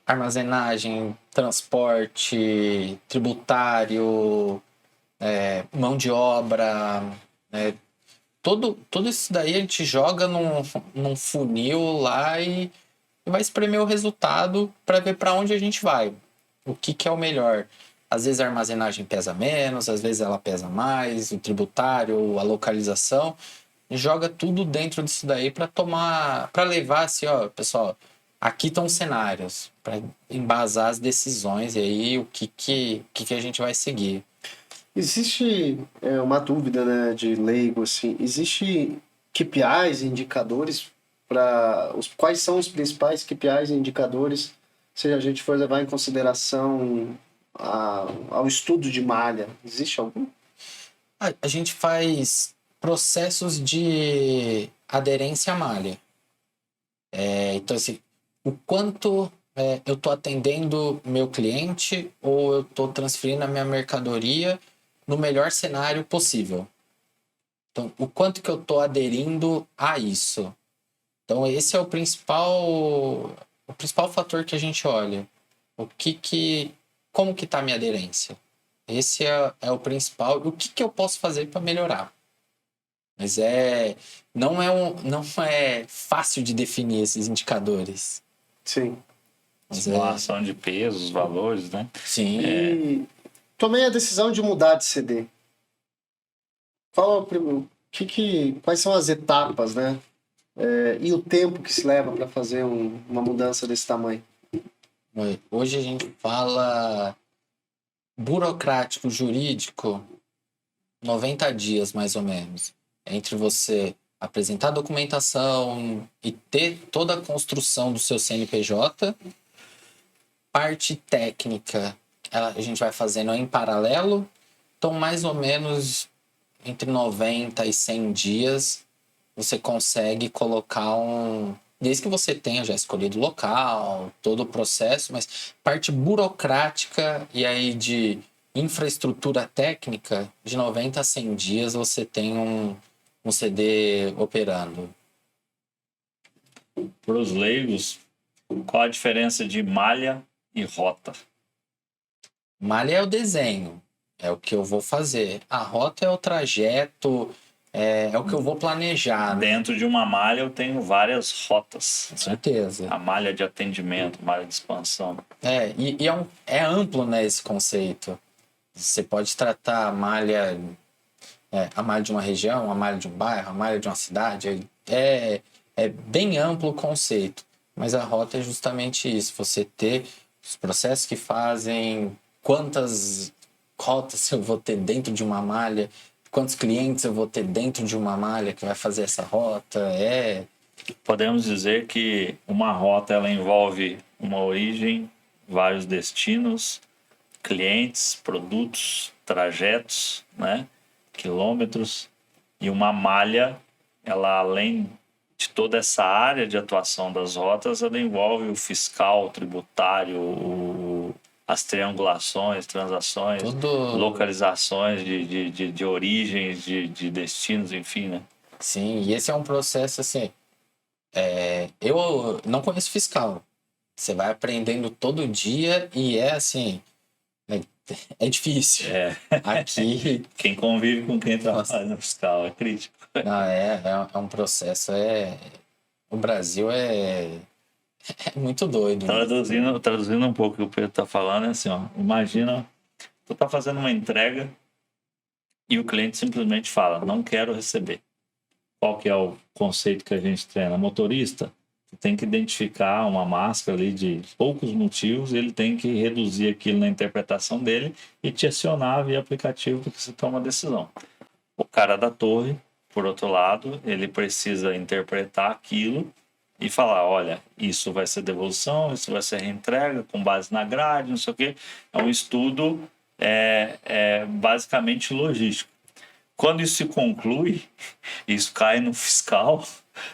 Armazenagem, transporte, tributário, mão de obra, Todo isso daí a gente joga num funil lá e vai espremer o resultado para ver para onde a gente vai. O que é o melhor. Às vezes a armazenagem pesa menos, às vezes ela pesa mais, o tributário, a localização. E joga tudo dentro disso daí para levar assim, ó, pessoal, aqui estão os cenários, para embasar as decisões e aí o que a gente vai seguir. Existe uma dúvida, né, de leigo, assim, existe KPIs, indicadores quais são os principais KPIs e indicadores se a gente for levar em consideração ao estudo de malha? Existe algum? A gente faz processos de aderência à malha. Então, assim, o quanto eu estou atendendo meu cliente ou eu estou transferindo a minha mercadoria no melhor cenário possível. Então, o quanto que eu estou aderindo a isso. Então, esse é o principal fator que a gente olha. Como que está a minha aderência? Esse é o principal. O que eu posso fazer para melhorar? Mas não é fácil de definir esses indicadores. Sim. Simulação de pesos, valores, né? Sim. E tomei a decisão de mudar de CD. Quais são as etapas, né? E o tempo que se leva para fazer uma mudança desse tamanho? Hoje a gente fala burocrático, jurídico, 90 dias mais ou menos. Entre você apresentar a documentação e ter toda a construção do seu CNPJ, parte técnica a gente vai fazendo em paralelo, então mais ou menos entre 90 e 100 dias você consegue colocar desde que você tenha já escolhido o local, todo o processo, mas parte burocrática e aí de infraestrutura técnica, de 90 a 100 dias você tem um CD operando. Para os leigos, qual a diferença de malha e rota? Malha é o desenho, é o que eu vou fazer. A rota é o trajeto, é o que eu vou planejar. Né? Dentro de uma malha eu tenho várias rotas. Com certeza. Né? A malha de atendimento, malha de expansão. É amplo, né, esse conceito. Você pode tratar a malha de uma região, a malha de um bairro, a malha de uma cidade. É bem amplo o conceito, mas a rota é justamente isso. Você ter os processos que fazem, quantas rotas eu vou ter dentro de uma malha, quantos clientes eu vou ter dentro de uma malha que vai fazer essa rota. Podemos dizer que uma rota ela envolve uma origem, vários destinos, clientes, produtos, trajetos, né? Quilômetros, e uma malha, ela além de toda essa área de atuação das rotas, ela envolve o fiscal, o tributário, as triangulações, transações, localizações de origens, de destinos, enfim, né? Sim, e esse é um processo assim. Eu não conheço fiscal. Você vai aprendendo todo dia e é assim. É difícil. Aqui. Quem convive com quem trabalha no fiscal é crítico. Não, é um processo. O Brasil é muito doido. Traduzindo um pouco o que o Pedro está falando, é assim, ó, imagina, tu tá fazendo uma entrega e o cliente simplesmente fala, não quero receber. Qual que é o conceito que a gente treina? Motorista, tu tem que identificar uma máscara ali de poucos motivos, ele tem que reduzir aquilo na interpretação dele e te acionar via aplicativo para que você tome a decisão. O cara da torre, por outro lado, ele precisa interpretar aquilo e falar, olha, isso vai ser devolução, isso vai ser reentrega com base na grade, não sei o quê. É um estudo basicamente logístico. Quando isso se conclui, isso cai no fiscal,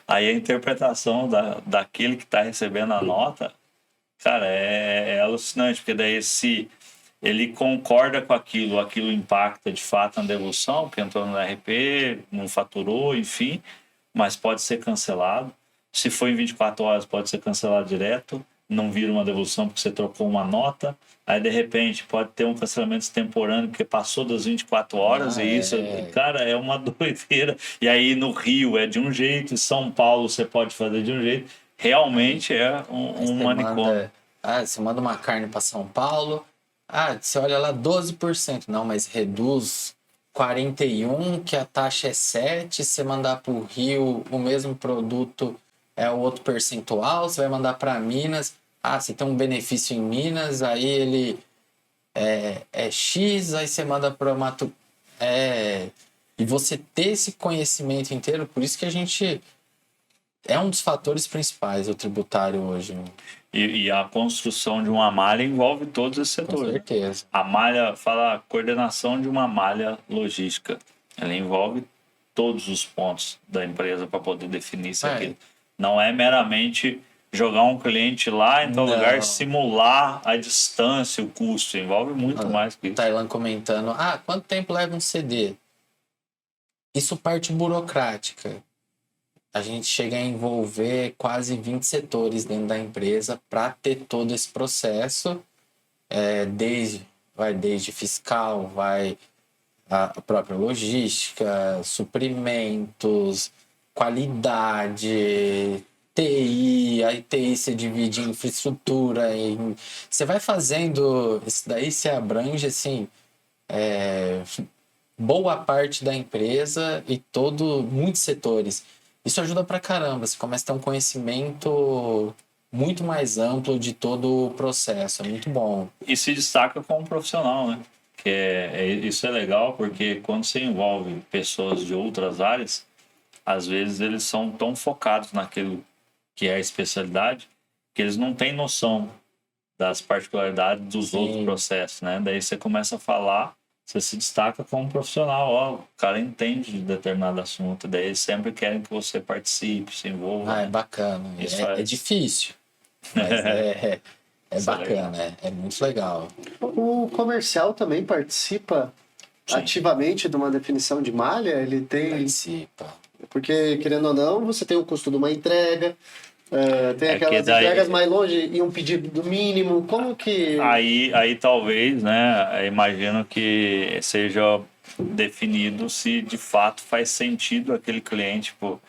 aí a interpretação daquele que está recebendo a nota, cara, é alucinante, porque daí se ele concorda com aquilo impacta de fato na devolução, porque entrou no RP, não faturou, enfim, mas pode ser cancelado. Se for em 24 horas, pode ser cancelado direto, não vira uma devolução porque você trocou uma nota. Aí, de repente, pode ter um cancelamento extemporâneo porque passou das 24 horas e isso, cara, é uma doideira. E aí, no Rio é de um jeito, em São Paulo você pode fazer de um jeito. Realmente é um manicômio. Você manda uma carne para São Paulo, você olha lá 12%. Não, mas reduz 41%, que a taxa é 7%. Se você mandar para o Rio, o mesmo produto é o outro percentual. Você vai mandar para Minas, você tem um benefício em Minas, aí ele é X, aí você manda para Mato... E você ter esse conhecimento inteiro, por isso que a gente... É um dos fatores principais do tributário hoje. E a construção de uma malha envolve todos esses setores. Com certeza. A malha, fala a coordenação de uma malha logística. Ela envolve todos os pontos da empresa para poder definir se aquilo. Não é meramente jogar um cliente lá em tal lugar, simular a distância, o custo. Envolve muito mais que isso. Tailan comentando, quanto tempo leva um CD? Isso parte burocrática. A gente chega a envolver quase 20 setores dentro da empresa para ter todo esse processo, desde fiscal, vai a própria logística, suprimentos, qualidade, TI, aí TI se divide em infraestrutura, você vai fazendo, isso daí se abrange assim, boa parte da empresa e muitos setores. Isso ajuda pra caramba, você começa a ter um conhecimento muito mais amplo de todo o processo, é muito bom. E se destaca como profissional, né? Isso é legal porque quando você envolve pessoas de outras áreas, às vezes eles são tão focados naquilo que é a especialidade que eles não têm noção das particularidades dos outros processos, né? Daí você começa a falar, você se destaca como profissional, o cara entende de determinado assunto, daí eles sempre querem que você participe, se envolva. É bacana, é difícil, mas é bacana, é muito legal. O comercial também participa ativamente de uma definição de malha? Ele tem... Participa. Porque, querendo ou não, você tem o custo de uma entrega, tem aquelas entregas mais longe e um pedido do mínimo. Como que... Aí talvez, né, imagino que seja definido se de fato faz sentido aquele cliente. Tipo,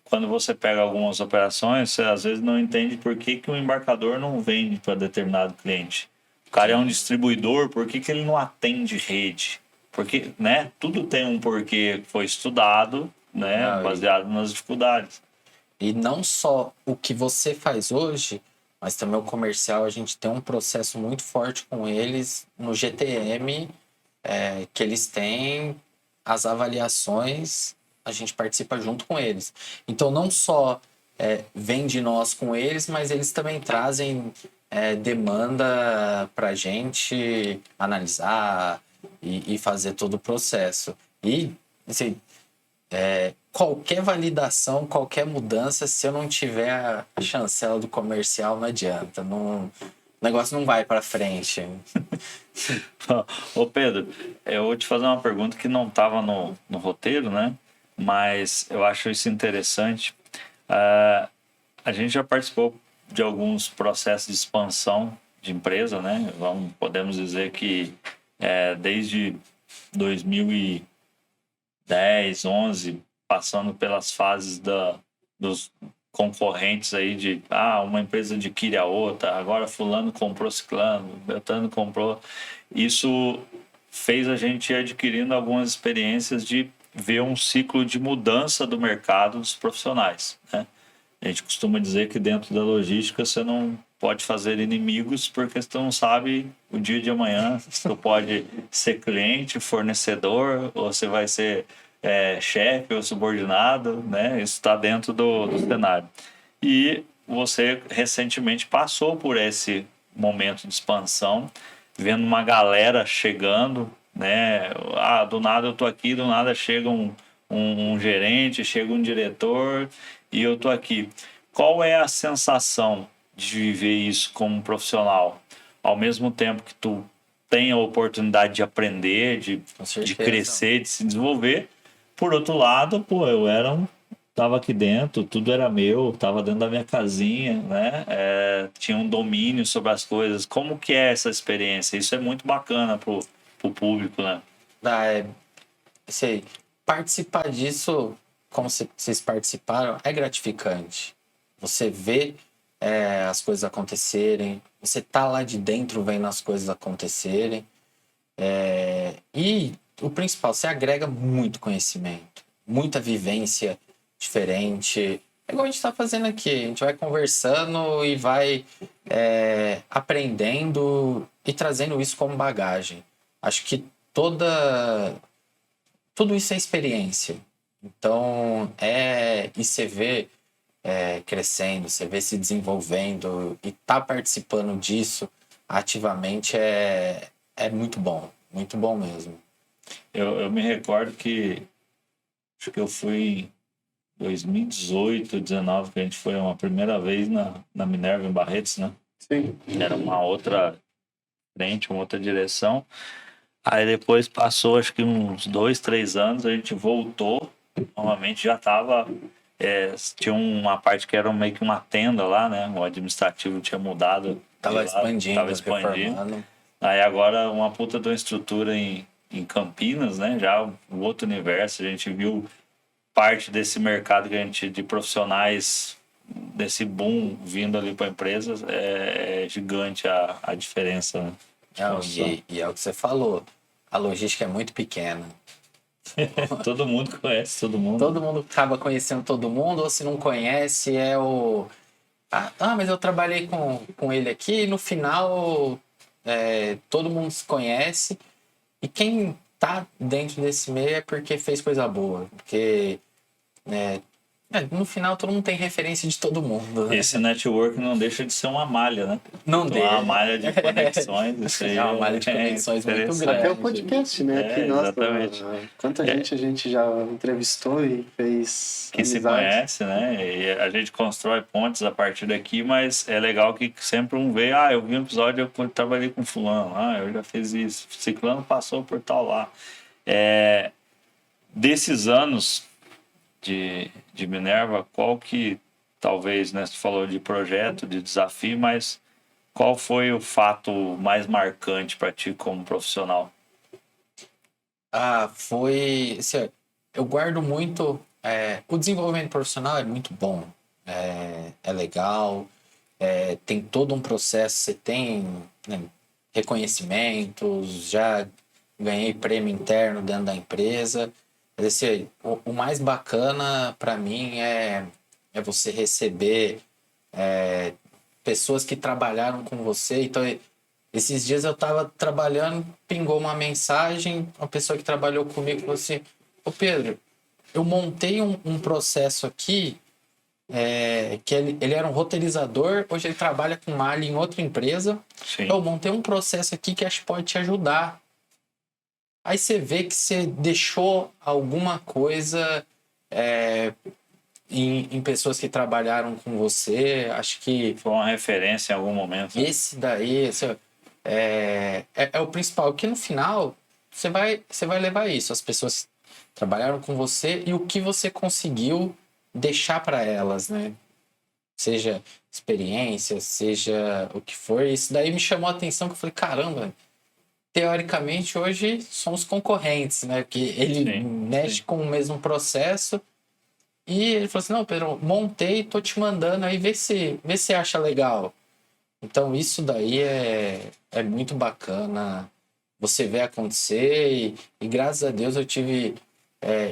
quando você pega algumas operações, você às vezes não entende por que o embarcador não vende para determinado cliente. O cara é um distribuidor, por que que ele não atende rede? Porque, né, tudo tem um porquê que foi estudado, né, Não, baseado nas dificuldades. E não só o que você faz hoje, mas também o comercial, a gente tem um processo muito forte com eles no GTM, que eles têm as avaliações, a gente participa junto com eles. Então, não só vem de nós com eles, mas eles também trazem demanda para a gente analisar e fazer todo o processo. E, assim, qualquer validação, qualquer mudança, se eu não tiver a chancela do comercial, não adianta. Não, o negócio não vai para frente. Ô Pedro, eu vou te fazer uma pergunta que não estava no roteiro, né? Mas eu acho isso interessante. A gente já participou de alguns processos de expansão de empresa, né? Podemos dizer que desde 2010, 11, passando pelas fases dos concorrentes aí de uma empresa adquire a outra, agora fulano comprou ciclano, Beltrano comprou. Isso fez a gente ir adquirindo algumas experiências de ver um ciclo de mudança do mercado dos profissionais, né? A gente costuma dizer que dentro da logística você não pode fazer inimigos porque você não sabe o dia de amanhã. Você pode ser cliente, fornecedor, ou você vai ser chefe ou subordinado, né? Isso está dentro do cenário. E você recentemente passou por esse momento de expansão, vendo uma galera chegando, né? Do nada eu tô aqui, do nada chega um gerente, chega um diretor e eu tô aqui. Qual é a sensação de viver isso como profissional? Ao mesmo tempo que tu tem a oportunidade de aprender, de crescer, de se desenvolver. Por outro lado, tava aqui dentro, tudo era meu, tava dentro da minha casinha, né? Tinha um domínio sobre as coisas. Como que é essa experiência? Isso é muito bacana pro público, né? Sei, participar disso, como vocês participaram, é gratificante. Você vê as coisas acontecerem, você tá lá de dentro vendo as coisas acontecerem. E o principal, você agrega muito conhecimento, muita vivência diferente. É igual a gente está fazendo aqui, a gente vai conversando e vai aprendendo e trazendo isso como bagagem. Acho que tudo isso é experiência. Então, e você vê crescendo, você vê se desenvolvendo e tá participando disso ativamente é muito bom mesmo. Eu me recordo que acho que eu fui em 2018, 2019, que a gente foi uma primeira vez na Minerva em Barretos, né? Sim. Era uma outra frente, uma outra direção. Aí depois passou acho que uns 2, 3 anos, a gente voltou, novamente já estava... tinha uma parte que era meio que uma tenda lá, né? O administrativo tinha mudado. Tava expandindo. Reformando. Aí agora uma puta de uma estrutura em Campinas, né? Já um outro universo. A gente viu parte desse mercado que de profissionais, desse boom vindo ali para empresas. É gigante a diferença, né? E é o que você falou. A logística é muito pequena. Todo mundo conhece todo mundo. Todo mundo acaba conhecendo todo mundo, ou se não conhece, mas eu trabalhei com ele aqui e no final todo mundo se conhece. E quem tá dentro desse meio é porque fez coisa boa. Porque no final todo mundo tem referência de todo mundo. Né? Esse network não deixa de ser uma malha, né? Não deixa. Uma malha de conexões. Isso aí uma malha de conexões muito grande. Até o podcast, né? Que, nossa, exatamente. Quanta gente a gente já entrevistou e fez que amizade. Se conhece, né? E a gente constrói pontes a partir daqui, mas é legal que sempre um vê, eu vi um episódio, eu trabalhei com fulano, eu já fiz isso, ciclano passou por tal lá. Desses anos de Minerva, qual que, talvez, né, você falou de projeto, de desafio, mas qual foi o fato mais marcante para ti como profissional? Foi... Assim, eu guardo muito... o desenvolvimento profissional é muito bom. É legal. Tem todo um processo. Você tem... Né, reconhecimentos, já ganhei prêmio interno dentro da empresa. Mas assim, o mais bacana para mim é você receber pessoas que trabalharam com você. Então, esses dias eu estava trabalhando, pingou uma mensagem, uma pessoa que trabalhou comigo falou assim: ô Pedro, eu montei um processo aqui, que ele era um roteirizador, hoje ele trabalha com malha em outra empresa. Sim. Eu montei um processo aqui que acho que pode te ajudar. Aí você vê que você deixou alguma coisa em pessoas que trabalharam com você. Acho que Foi uma referência em algum momento. Né? esse daí é o principal, que no final você vai levar isso. As pessoas trabalharam com você e o que você conseguiu deixar para elas, né? Seja experiência, seja o que for. Isso daí me chamou a atenção, que eu falei, caramba, teoricamente hoje somos concorrentes, né? Porque ele mexe com o mesmo processo e ele falou assim, não, Pedro, montei, tô te mandando aí, vê se acha legal. Então isso daí é muito bacana, você vê acontecer e graças a Deus eu tive...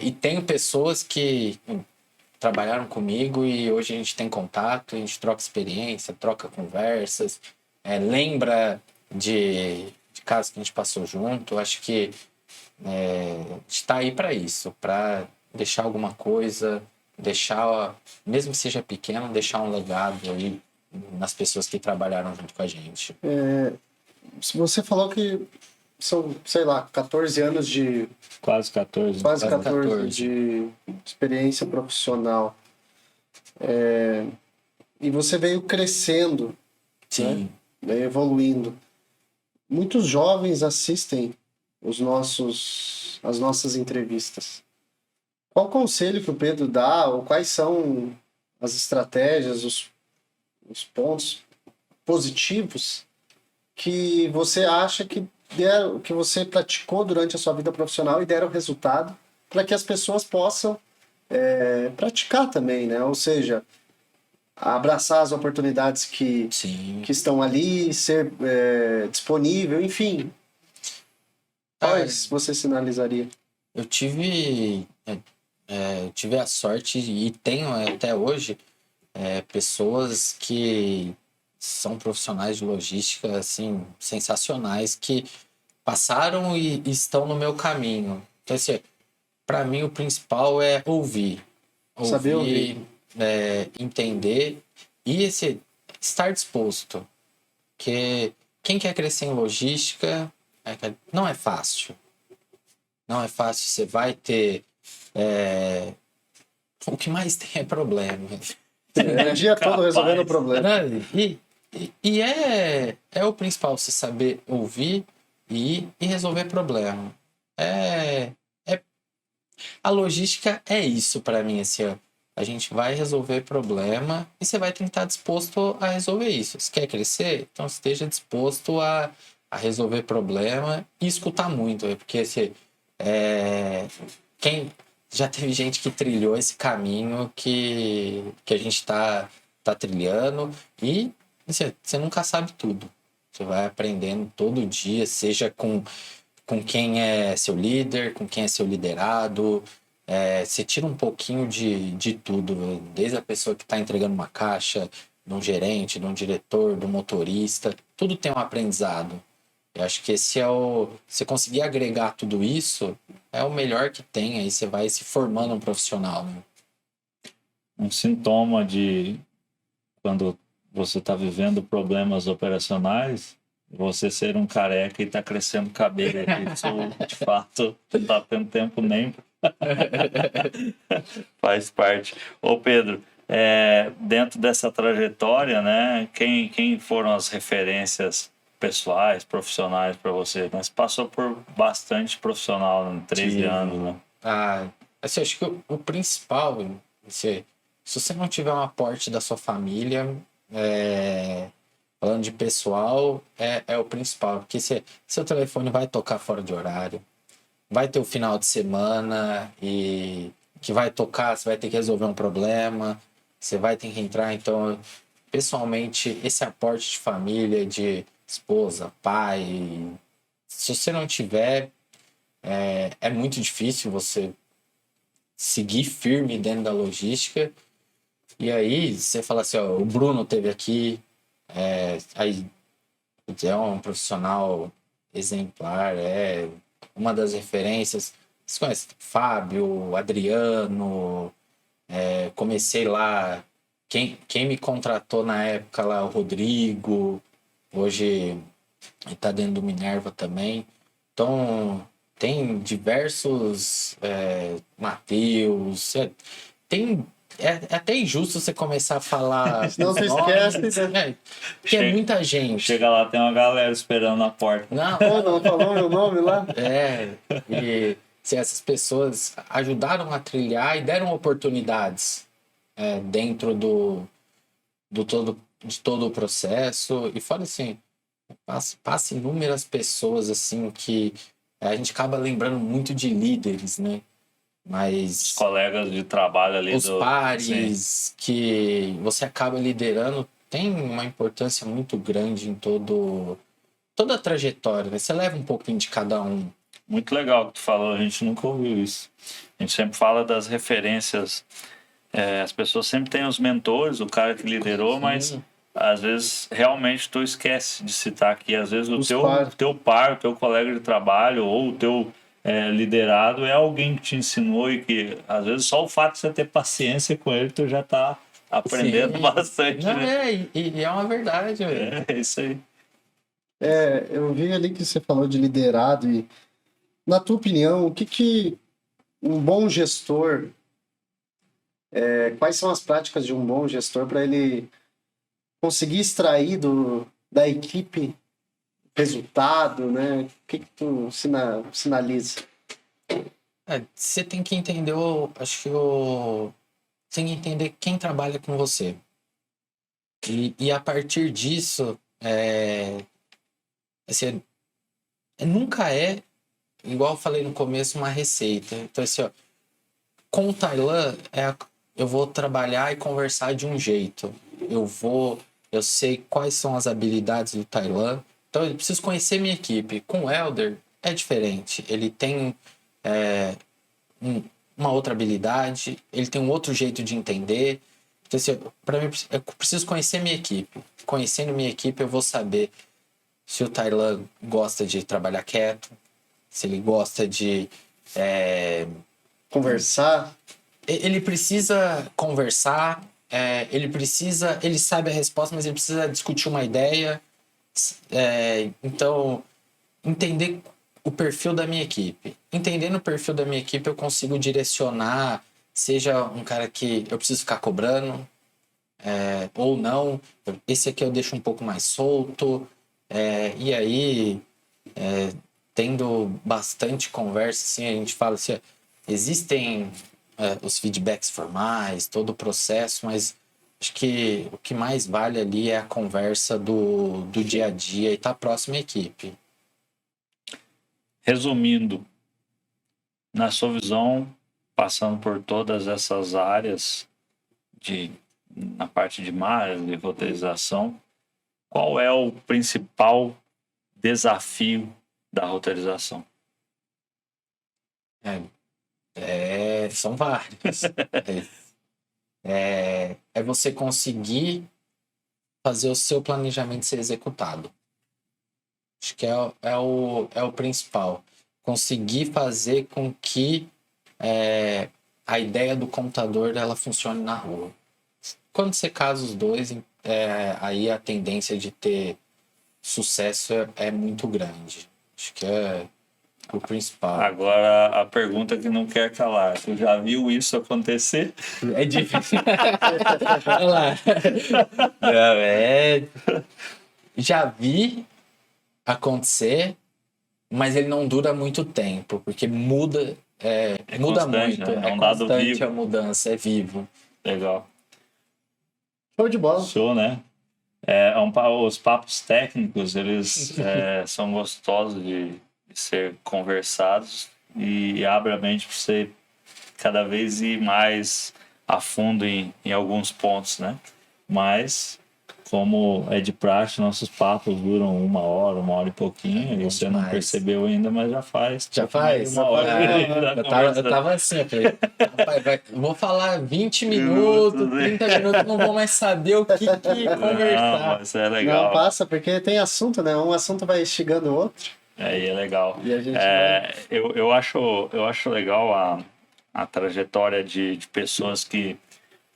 e tenho pessoas que trabalharam comigo e hoje a gente tem contato, a gente troca experiência, troca conversas, lembra de casos que a gente passou junto. Acho que a gente está aí para isso, para deixar alguma coisa, mesmo que seja pequeno, deixar um legado aí nas pessoas que trabalharam junto com a gente. Você falou que são, sei lá, 14 anos de... Quase 14. Quase 14 de experiência profissional. E você veio crescendo, Sim. né? Veio evoluindo. Muitos jovens assistem as nossas entrevistas. Qual conselho que o Pedro dá, ou quais são as estratégias, os pontos positivos que você acha que você praticou durante a sua vida profissional e deram resultado para que as pessoas possam praticar também, né? Ou seja, abraçar as oportunidades que estão ali, ser disponível, enfim. Quais você sinalizaria? Eu tive a sorte e tenho até hoje pessoas que são profissionais de logística assim, sensacionais, que passaram e estão no meu caminho. Então, assim, para mim o principal é ouvir. Saber ouvir. Entender e estar disposto. Porque quem quer crescer em logística não é fácil. Não é fácil, você vai ter... O que mais tem é problema. O dia todo resolvendo o problema. E é o principal, você saber ouvir e resolver problema. A logística é isso para mim, assim, ó. A gente vai resolver problema e você vai ter que estar disposto a resolver isso. Se quer crescer, então esteja disposto a resolver problema e escutar muito, porque já teve gente que trilhou esse caminho que a gente está trilhando e você nunca sabe tudo. Você vai aprendendo todo dia, seja com quem é seu líder, com quem é seu liderado. Você tira um pouquinho de tudo, desde a pessoa que está entregando uma caixa, de um gerente, de um diretor, do motorista, tudo tem um aprendizado. Eu acho que você conseguir agregar tudo isso é o melhor que tem, aí você vai se formando um profissional. Né? Um sintoma de quando você está vivendo problemas operacionais, você ser um careca e tá crescendo cabelo. Isso, de fato, não tá tendo tempo nem. Faz parte. Ô Pedro, dentro dessa trajetória, né, quem foram as referências pessoais, profissionais para você? Você passou por bastante profissional em 13 anos, né? Assim, acho que o principal, se você não tiver um aporte da sua família, falando de pessoal, é o principal, porque seu telefone vai tocar fora de horário, vai ter o final de semana e que vai tocar, você vai ter que resolver um problema, você vai ter que entrar. Então, pessoalmente, esse aporte de família, de esposa, pai. Se você não tiver, é muito difícil você seguir firme dentro da logística. E aí você fala assim, ó, o Bruno teve aqui, aí é um profissional exemplar, é uma das referências. Você conhece Fábio, Adriano, comecei lá, quem me contratou na época lá, o Rodrigo, hoje está dentro do Minerva também. Então, tem diversos Matheus, é até injusto você começar a falar. Não se esquece, né? Que é muita gente. Chega lá, tem uma galera esperando na porta. Não falou meu nome lá? E se essas pessoas ajudaram a trilhar e deram oportunidades dentro de todo o processo. E fora assim, passa inúmeras pessoas assim que a gente acaba lembrando muito de líderes, né? Mas os colegas de trabalho ali, os pares que você acaba liderando tem uma importância muito grande em toda a trajetória, né? Você leva um pouquinho de cada um. Muito legal que tu falou, a gente nunca ouviu isso. A gente sempre fala das referências. As pessoas sempre têm os mentores, o cara que liderou, sim, mas às vezes realmente tu esquece de citar aqui. Às vezes o teu par, o teu colega de trabalho ou o teu liderado é alguém que te ensinou e que às vezes só o fato de você ter paciência com ele, tu já tá aprendendo, sim, bastante. Não, né? E é uma verdade, velho. É isso aí. Eu vi ali que você falou de liderado e, na tua opinião, o que um bom gestor, quais são as práticas de um bom gestor para ele conseguir extrair da equipe resultado, né? O que tu sinaliza? Você tem que entender, tem que entender quem trabalha com você. E a partir disso, assim, nunca igual eu falei no começo, uma receita. Então, assim, ó, com o Tailan, eu vou trabalhar e conversar de um jeito. Eu sei quais são as habilidades do Tailan. Então, eu preciso conhecer minha equipe. Com o Elder, é diferente. Ele tem uma outra habilidade, ele tem um outro jeito de entender. Então, assim, para mim, eu preciso conhecer minha equipe. Conhecendo minha equipe, eu vou saber se o Tailan gosta de trabalhar quieto, se ele gosta de conversar. Ele precisa conversar, ele sabe a resposta, mas ele precisa discutir uma ideia. Então, entender o perfil da minha equipe. Entendendo o perfil da minha equipe, eu consigo direcionar, seja um cara que eu preciso ficar cobrando, ou não. Esse aqui eu deixo um pouco mais solto. E aí, tendo bastante conversa, assim, a gente fala assim, existem os feedbacks formais, todo o processo, mas acho que o que mais vale ali é a conversa do dia a dia e estar próximo à equipe. Resumindo, na sua visão, passando por todas essas áreas na parte de malha, de roteirização, qual é o principal desafio da roteirização? São vários. É você conseguir fazer o seu planejamento ser executado. Acho que é o principal. Conseguir fazer com que a ideia do computador ela funcione na rua. Quando você casa os dois, aí a tendência de ter sucesso é muito grande. Acho que é o principal. Agora, a pergunta que não quer calar. Tu já viu isso acontecer? É difícil. Olha lá. Não, já vi acontecer, mas ele não dura muito tempo, porque muda, muda muito. Né? É constante a mudança, é vivo. Legal. Show de bola. Show, né? Os papos técnicos, eles são gostosos de ser conversados e abre a mente para você cada vez ir mais a fundo em alguns pontos, né? Mas como é de praxe, nossos papos duram 1 hora e pouquinho, e você não demais. percebeu ainda, mas já faz. Já faz? 1 hora. Eu tava assim, eu falei, rapaz, vou falar 20 minutos, 30 minutos, não vou mais saber o que conversar. Não, mas é legal. Não passa, porque tem assunto, né? Um assunto vai instigando o outro. Aí é legal. E a gente eu acho legal a trajetória de pessoas que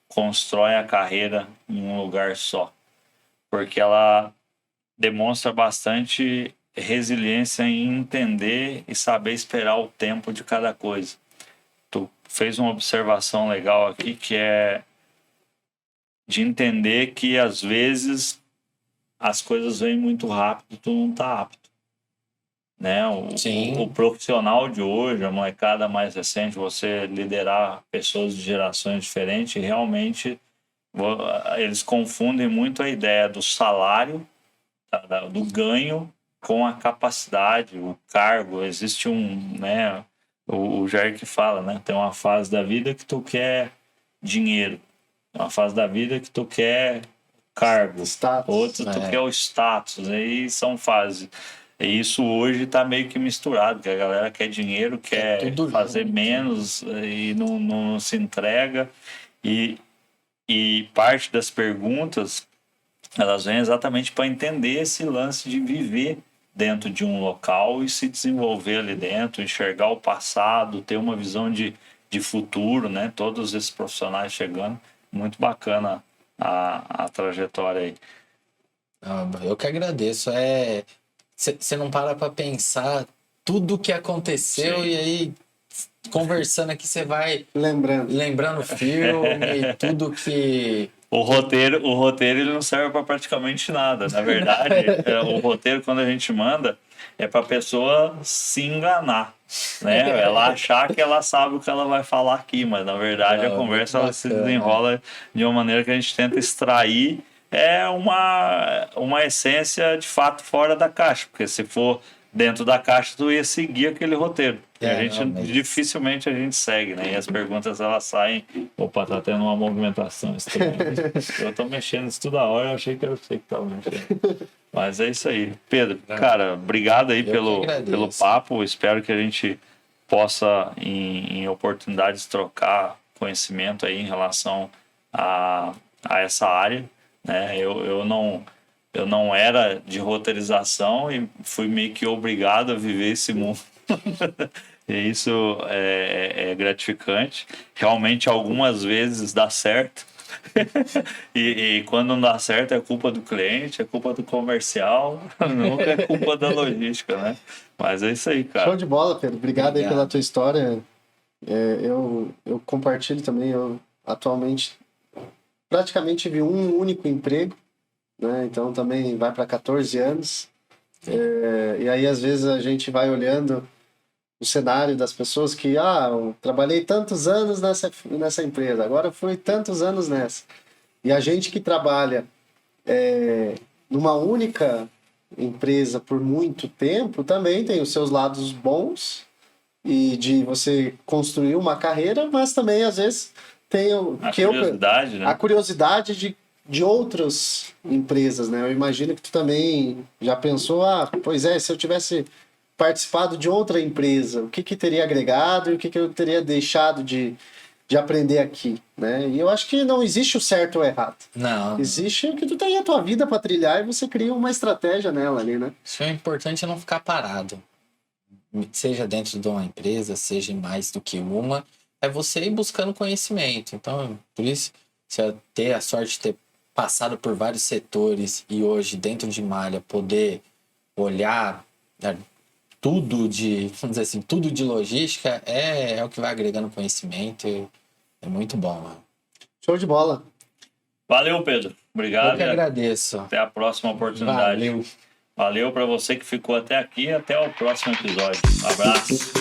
constroem a carreira em um lugar só. Porque ela demonstra bastante resiliência em entender e saber esperar o tempo de cada coisa. Tu fez uma observação legal aqui, que é de entender que às vezes as coisas vêm muito rápido e tu não tá apto. Né? Sim. O profissional de hoje, a molecada mais recente, você liderar pessoas de gerações diferentes, realmente eles confundem muito a ideia do salário, do ganho, com a capacidade, o cargo. Existe né, o Jair que fala, né? Tem uma fase da vida que tu quer dinheiro, uma fase da vida que tu quer cargo, Status. outra tu quer o status, aí são fases. E isso hoje está meio que misturado, que a galera quer dinheiro, quer fazer menos e não se entrega. E parte das perguntas, elas vêm exatamente para entender esse lance de viver dentro de um local e se desenvolver ali dentro, enxergar o passado, ter uma visão de futuro, né? Todos esses profissionais chegando. Muito bacana a trajetória aí. Eu que agradeço. Você não para pensar tudo o que aconteceu. Sim. E aí, conversando aqui, você vai lembrando o filme, tudo que... O roteiro ele não serve para praticamente nada. Na verdade, o roteiro, quando a gente manda, é para a pessoa se enganar. Né? Ela achar que ela sabe o que ela vai falar aqui, mas na verdade a conversa ela se desenrola de uma maneira que a gente tenta extrair uma essência de fato fora da caixa, porque se for dentro da caixa tu ia seguir aquele roteiro. Dificilmente a gente segue, né? E as perguntas elas saem, opa, tá tendo uma movimentação estranha. Eu tô mexendo isso toda hora, eu achei que era você que tava mexendo. Mas é isso aí. Pedro, cara, obrigado aí pelo papo. Espero que a gente possa, em oportunidades, trocar conhecimento aí em relação a essa área. Né? Eu não era de roteirização e fui meio que obrigado a viver esse mundo. E isso é gratificante. Realmente, algumas vezes dá certo. e quando não dá certo é culpa do cliente, é culpa do comercial, nunca é culpa da logística, né? Mas é isso aí, cara. Show de bola, Pedro. Obrigado aí pela tua história. Eu compartilho também. Eu atualmente praticamente tive um único emprego, né? Então também vai para 14 anos. E aí às vezes a gente vai olhando o cenário das pessoas que eu trabalhei tantos anos nessa empresa, agora fui tantos anos nessa. E a gente que trabalha numa única empresa por muito tempo também tem os seus lados bons e de você construir uma carreira, mas também às vezes tem a curiosidade de outras empresas, né? Eu imagino que tu também já pensou, pois é, se eu tivesse participado de outra empresa, o que teria agregado e o que eu teria deixado de aprender aqui, né? E eu acho que não existe o certo ou o errado. Não. Existe que tu tem a tua vida para trilhar e você cria uma estratégia nela ali, né? Isso é importante, não ficar parado. Seja dentro de uma empresa, seja em mais do que uma, é você ir buscando conhecimento. Então, por isso, se eu ter a sorte de ter passado por vários setores e hoje, dentro de Malha, poder olhar tudo vamos dizer assim, tudo de logística é o que vai agregando conhecimento. É muito bom, mano. Show de bola. Valeu, Pedro. Obrigado. Eu que agradeço. Até a próxima oportunidade. Valeu para você que ficou até aqui. Até o próximo episódio. Um abraço.